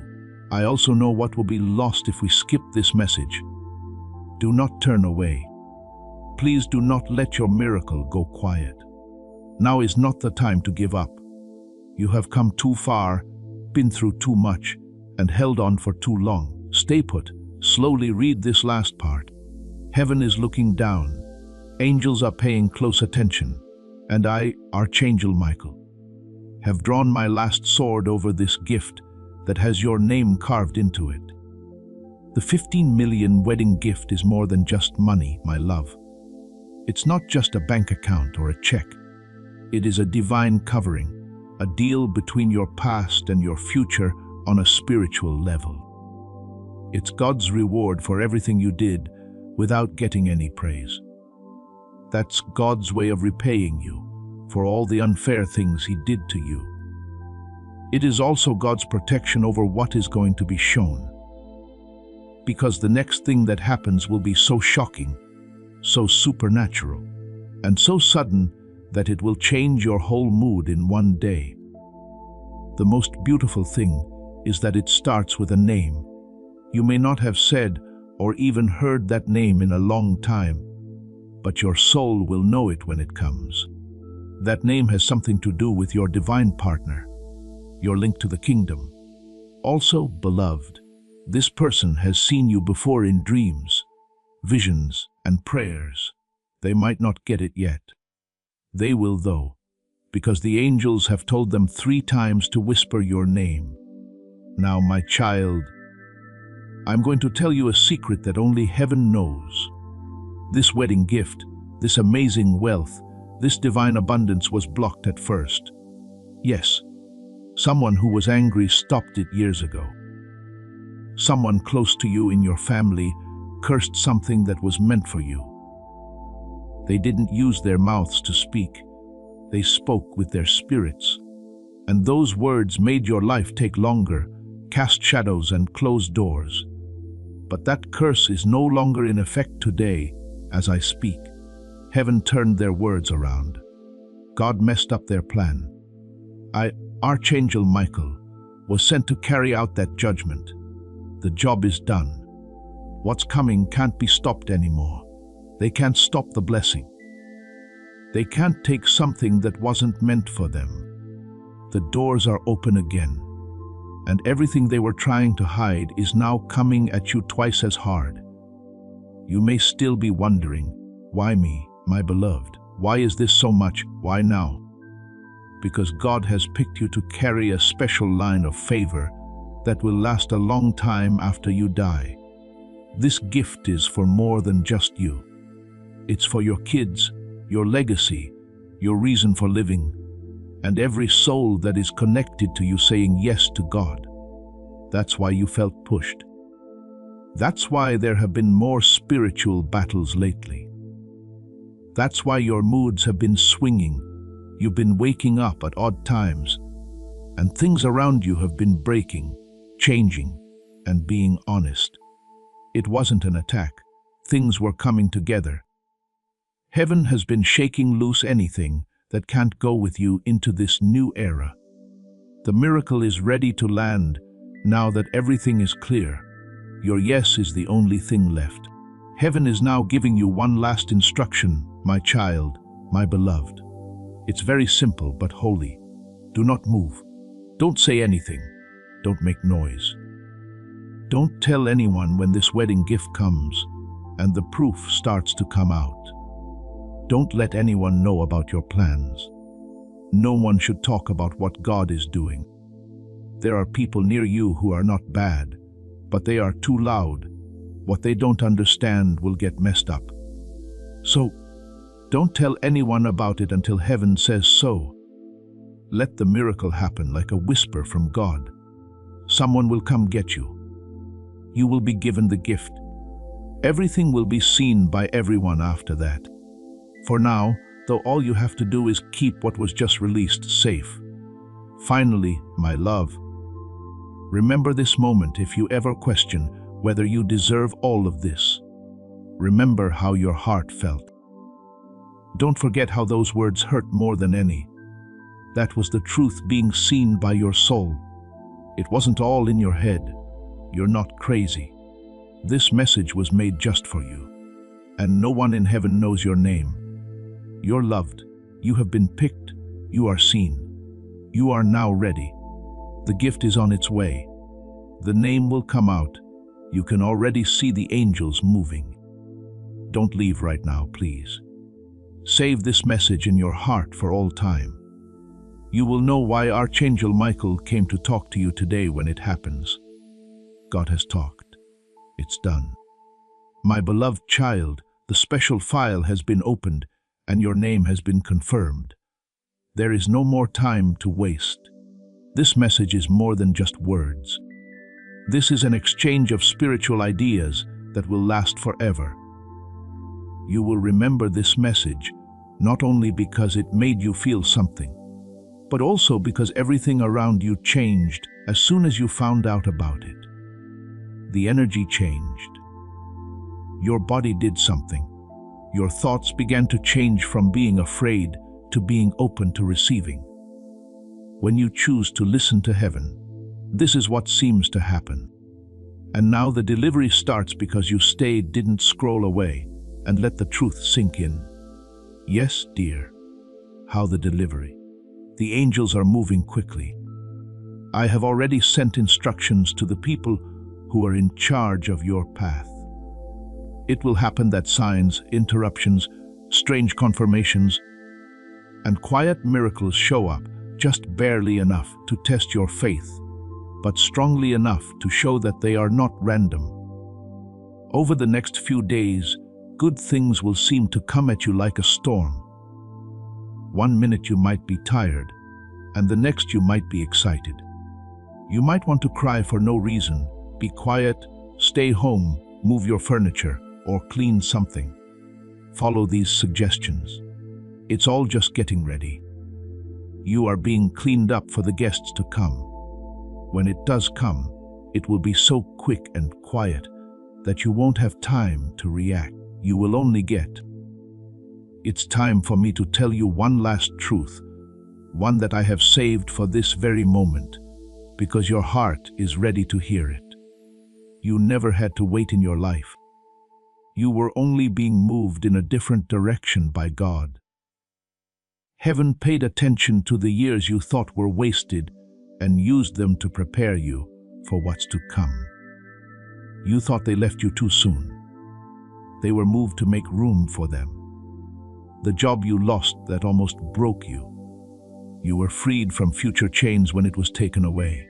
I also know what will be lost if we skip this message. Do not turn away. Please do not let your miracle go quiet. Now is not the time to give up. You have come too far, been through too much, and held on for too long. Stay put. Slowly read this last part. Heaven is looking down. Angels are paying close attention. And I, Archangel Michael, have drawn my last sword over this gift that has your name carved into it. The 15 million wedding gift is more than just money, my love. It's not just a bank account or a check. It is a divine covering, a deal between your past and your future on a spiritual level. It's God's reward for everything you did without getting any praise. That's God's way of repaying you for all the unfair things He did to you. It is also God's protection over what is going to be shown. Because the next thing that happens will be so shocking, so supernatural, and so sudden that it will change your whole mood in one day. The most beautiful thing is that it starts with a name. You may not have said or even heard that name in a long time, but your soul will know it when it comes. That name has something to do with your divine partner, your link to the kingdom. Also, beloved, this person has seen you before in dreams, visions, and prayers. They might not get it yet. They will though, because the angels have told them 3 times to whisper your name. Now, my child, I'm going to tell you a secret that only heaven knows. This wedding gift, this amazing wealth, this divine abundance was blocked at first. Yes, someone who was angry stopped it years ago. Someone close to you in your family cursed something that was meant for you. They didn't use their mouths to speak. They spoke with their spirits. And those words made your life take longer, cast shadows and close doors. But that curse is no longer in effect today as I speak. Heaven turned their words around. God messed up their plan. I, Archangel Michael, was sent to carry out that judgment. The job is done. What's coming can't be stopped anymore. They can't stop the blessing. They can't take something that wasn't meant for them. The doors are open again, and everything they were trying to hide is now coming at you twice as hard. You may still be wondering, why me, my beloved? Why is this so much? Why now? Because God has picked you to carry a special line of favor that will last a long time after you die. This gift is for more than just you. It's for your kids, your legacy, your reason for living, and every soul that is connected to you saying yes to God. That's why you felt pushed. That's why there have been more spiritual battles lately. That's why your moods have been swinging. You've been waking up at odd times, and things around you have been breaking, changing. and being honest. It wasn't an attack. Things were coming together. Heaven has been shaking loose anything that can't go with you into this new era. The miracle is ready to land now that everything is clear. Your yes is the only thing left. Heaven is now giving you one last instruction, my child, my beloved. It's very simple but holy. Do not move. Don't say anything. Don't make noise. Don't tell anyone when this wedding gift comes and the proof starts to come out. Don't let anyone know about your plans. No one should talk about what God is doing. There are people near you who are not bad, but they are too loud. What they don't understand will get messed up. So, don't tell anyone about it until heaven says so. Let the miracle happen like a whisper from God. Someone will come get you. You will be given the gift. Everything will be seen by everyone after that. For now, though, all you have to do is keep what was just released safe. Finally, my love, remember this moment if you ever question whether you deserve all of this. Remember how your heart felt. Don't forget how those words hurt more than any. That was the truth being seen by your soul. It wasn't all in your head. You're not crazy. This message was made just for you. And no one in heaven knows your name. You're loved. You have been picked. You are seen. You are now ready. The gift is on its way. The name will come out. You can already see the angels moving. Don't leave right now, please. Save this message in your heart for all time. You will know why Archangel Michael came to talk to you today when it happens. God has talked. It's done. My beloved child, the special file has been opened and your name has been confirmed. There is no more time to waste. This message is more than just words. This is an exchange of spiritual ideas that will last forever. You will remember this message not only because it made you feel something, but also because everything around you changed as soon as you found out about it. The energy changed. Your body did something. Your thoughts began to change from being afraid to being open to receiving. When you choose to listen to heaven, this is what seems to happen. And now the delivery starts because you didn't scroll away and let the truth sink in. Yes, dear. How the delivery. The angels are moving quickly. I have already sent instructions to the people who are in charge of your path. It will happen that signs, interruptions, strange confirmations, and quiet miracles show up just barely enough to test your faith, but strongly enough to show that they are not random. Over the next few days, good things will seem to come at you like a storm. One minute you might be tired, and the next you might be excited. You might want to cry for no reason, be quiet, stay home, move your furniture, or clean something. Follow these suggestions. It's all just getting ready. You are being cleaned up for the guests to come. When it does come, it will be so quick and quiet that you won't have time to react. You will only get. It's time for me to tell you one last truth, one that I have saved for this very moment, because your heart is ready to hear it. You never had to wait in your life. You were only being moved in a different direction by God. Heaven paid attention to the years you thought were wasted and used them to prepare you for what's to come. You thought they left you too soon. They were moved to make room for them. The job you lost that almost broke you. You were freed from future chains when it was taken away.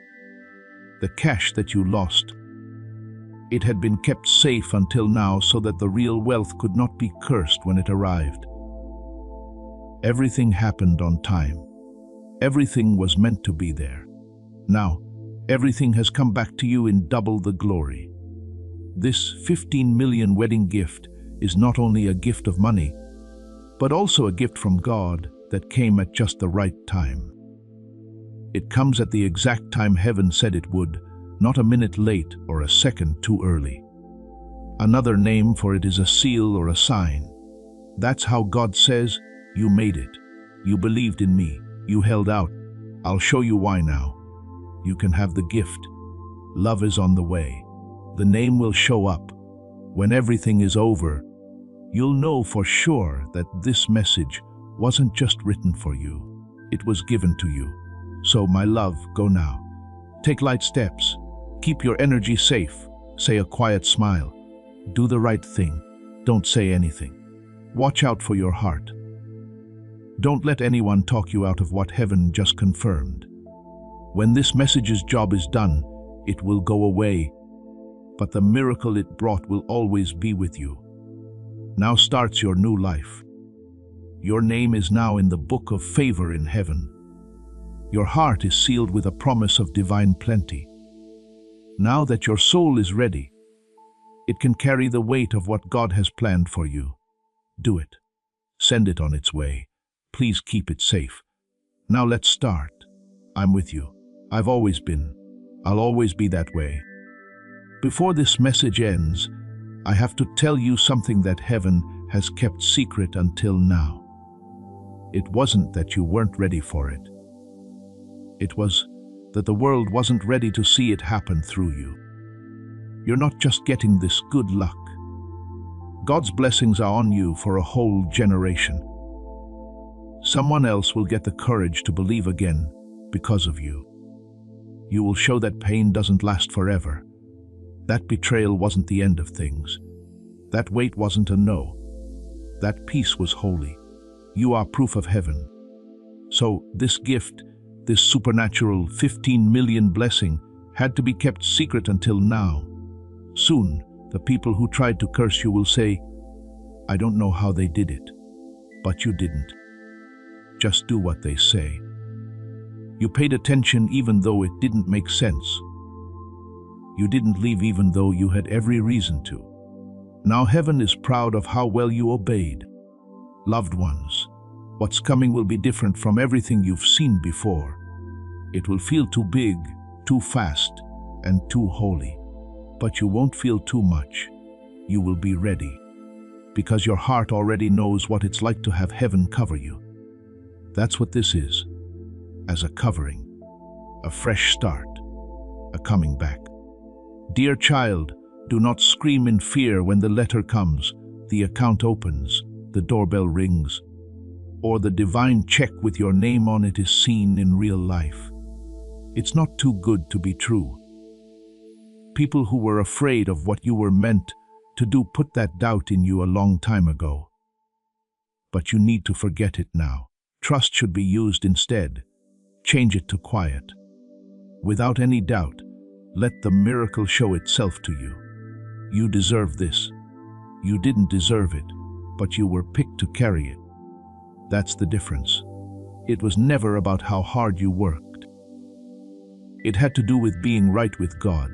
The cash that you lost, it had been kept safe until now so that the real wealth could not be cursed when it arrived. Everything happened on time. Everything was meant to be there. Now, everything has come back to you in double the glory. This 15 million wedding gift is not only a gift of money, but also a gift from God that came at just the right time. It comes at the exact time heaven said it would, not a minute late or a second too early. Another name for it is a seal or a sign. That's how God says, you made it. You believed in me. You held out. I'll show you why now. You can have the gift. Love is on the way. The name will show up. When everything is over, you'll know for sure that this message wasn't just written for you. It was given to you. So, my love, go now. Take light steps. Keep your energy safe. Say a quiet smile. Do the right thing. Don't say anything. Watch out for your heart. Don't let anyone talk you out of what heaven just confirmed. When this message's job is done, it will go away, but the miracle it brought will always be with you. Now starts your new life. Your name is now in the book of favor in heaven. Your heart is sealed with a promise of divine plenty. Now that your soul is ready, it can carry the weight of what God has planned for you. Do it. Send it on its way. Please keep it safe. Now let's start. I'm with you. I've always been. I'll always be that way. Before this message ends, I have to tell you something that heaven has kept secret until now. It wasn't that you weren't ready for it. It was that the world wasn't ready to see it happen through you. You're not just getting this good luck. God's blessings are on you for a whole generation. Someone else will get the courage to believe again because of you. You will show that pain doesn't last forever. That betrayal wasn't the end of things. That wait wasn't a no. That peace was holy. You are proof of heaven. So this gift, this supernatural 15 million blessing, had to be kept secret until now. Soon, the people who tried to curse you will say, I don't know how they did it, but you didn't. Just do what they say. You paid attention even though it didn't make sense. You didn't leave even though you had every reason to. Now heaven is proud of how well you obeyed. Loved ones, what's coming will be different from everything you've seen before. It will feel too big, too fast, and too holy. But you won't feel too much. You will be ready, because your heart already knows what it's like to have heaven cover you. That's what this is, as a covering, a fresh start, a coming back. Dear child, do not scream in fear when the letter comes, the account opens, the doorbell rings, or the divine check with your name on it is seen in real life. It's not too good to be true. People who were afraid of what you were meant to do put that doubt in you a long time ago. But you need to forget it now. Trust should be used instead. Change it to quiet. Without any doubt, let the miracle show itself to you. You deserve this. You didn't deserve it, but you were picked to carry it. That's the difference. It was never about how hard you worked. It had to do with being right with God.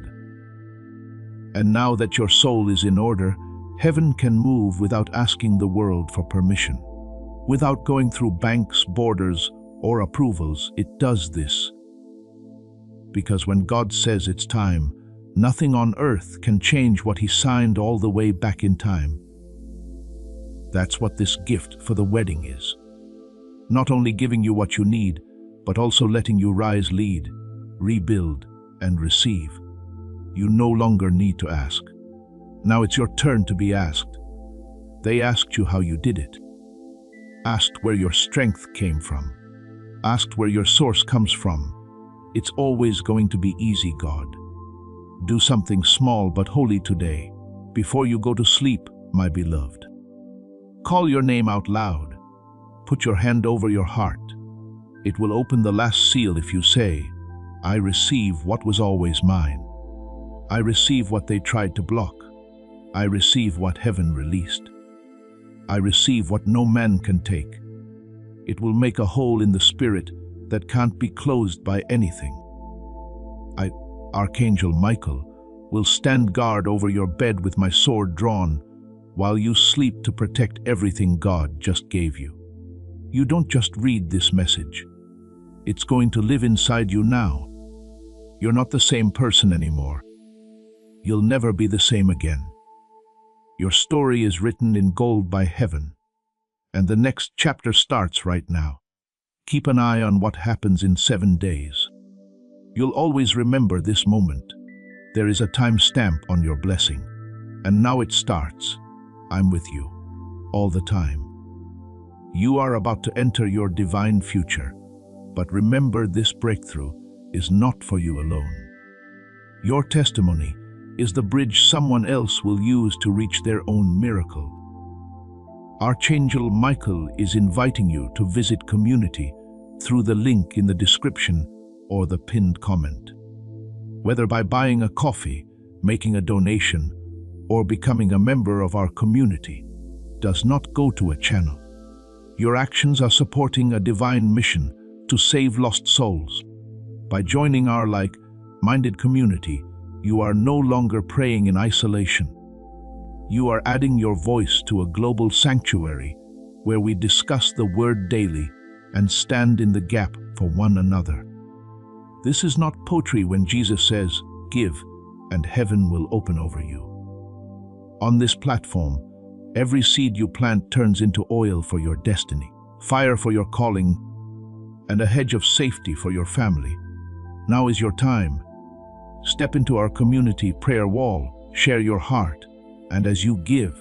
And now that your soul is in order, heaven can move without asking the world for permission. Without going through banks, borders, or approvals, it does this. Because when God says it's time, nothing on earth can change what He signed all the way back in time. That's what this gift for the wedding is. Not only giving you what you need, but also letting you rise, lead, rebuild, and receive. You no longer need to ask. Now it's your turn to be asked. They asked you how you did it. Asked where your strength came from. Asked where your source comes from. It's always going to be easy, God. Do something small but holy today, before you go to sleep, my beloved. Call your name out loud. Put your hand over your heart. It will open the last seal if you say, I receive what was always mine. I receive what they tried to block. I receive what heaven released. I receive what no man can take. It will make a hole in the spirit that can't be closed by anything. Archangel Michael, will stand guard over your bed with my sword drawn while you sleep to protect everything God just gave you. You don't just read this message. It's going to live inside you now. You're not the same person anymore. You'll never be the same again. Your story is written in gold by heaven, and the next chapter starts right now. Keep an eye on what happens in 7 days. You'll always remember this moment. There is a time stamp on your blessing, and now it starts. I'm with you, all the time. You are about to enter your divine future, but remember, this breakthrough is not for you alone. Your testimony is the bridge someone else will use to reach their own miracle. Archangel Michael is inviting you to visit community through the link in the description or the pinned comment. Whether by buying a coffee, making a donation, or becoming a member of our community, does not go to a channel. Your actions are supporting a divine mission to save lost souls. By joining our like-minded community, you are no longer praying in isolation. You are adding your voice to a global sanctuary where we discuss the word daily and stand in the gap for one another. This is not poetry when Jesus says, "Give, and heaven will open over you." On this platform, every seed you plant turns into oil for your destiny, fire for your calling, and a hedge of safety for your family. Now is your time. Step into our community prayer wall, share your heart, and as you give,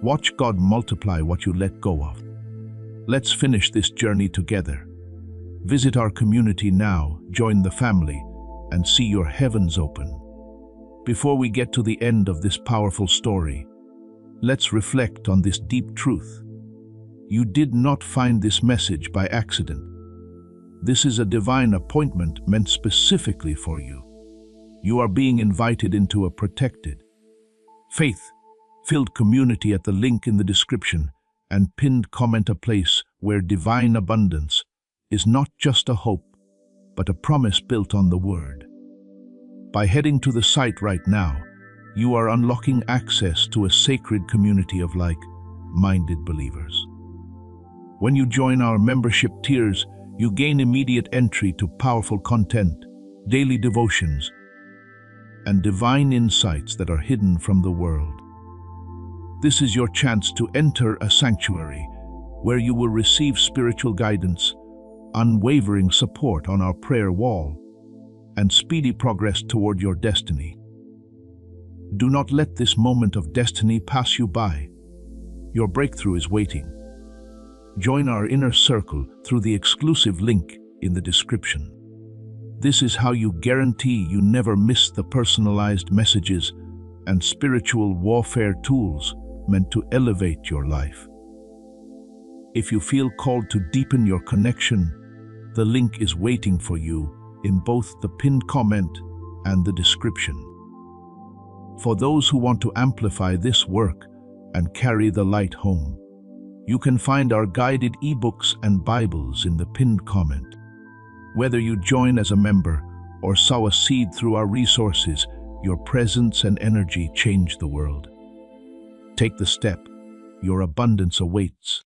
watch God multiply what you let go of. Let's finish this journey together. Visit our community now, join the family, and see your heavens open. Before we get to the end of this powerful story, let's reflect on this deep truth. You did not find this message by accident. This is a divine appointment meant specifically for you. You are being invited into a protected, faith-filled community at the link in the description and pinned comment, a place where divine abundance is not just a hope, but a promise built on the Word. By heading to the site right now, you are unlocking access to a sacred community of like-minded believers. When you join our membership tiers, you gain immediate entry to powerful content, daily devotions, and divine insights that are hidden from the world. This is your chance to enter a sanctuary where you will receive spiritual guidance, unwavering support on our prayer wall, and speedy progress toward your destiny. Do not let this moment of destiny pass you by. Your breakthrough is waiting. Join our inner circle through the exclusive link in the description. This is how you guarantee you never miss the personalized messages and spiritual warfare tools meant to elevate your life. If you feel called to deepen your connection, the link is waiting for you in both the pinned comment and the description. For those who want to amplify this work and carry the light home, you can find our guided ebooks and Bibles in the pinned comment. Whether you join as a member or sow a seed through our resources, your presence and energy change the world. Take the step. Your abundance awaits.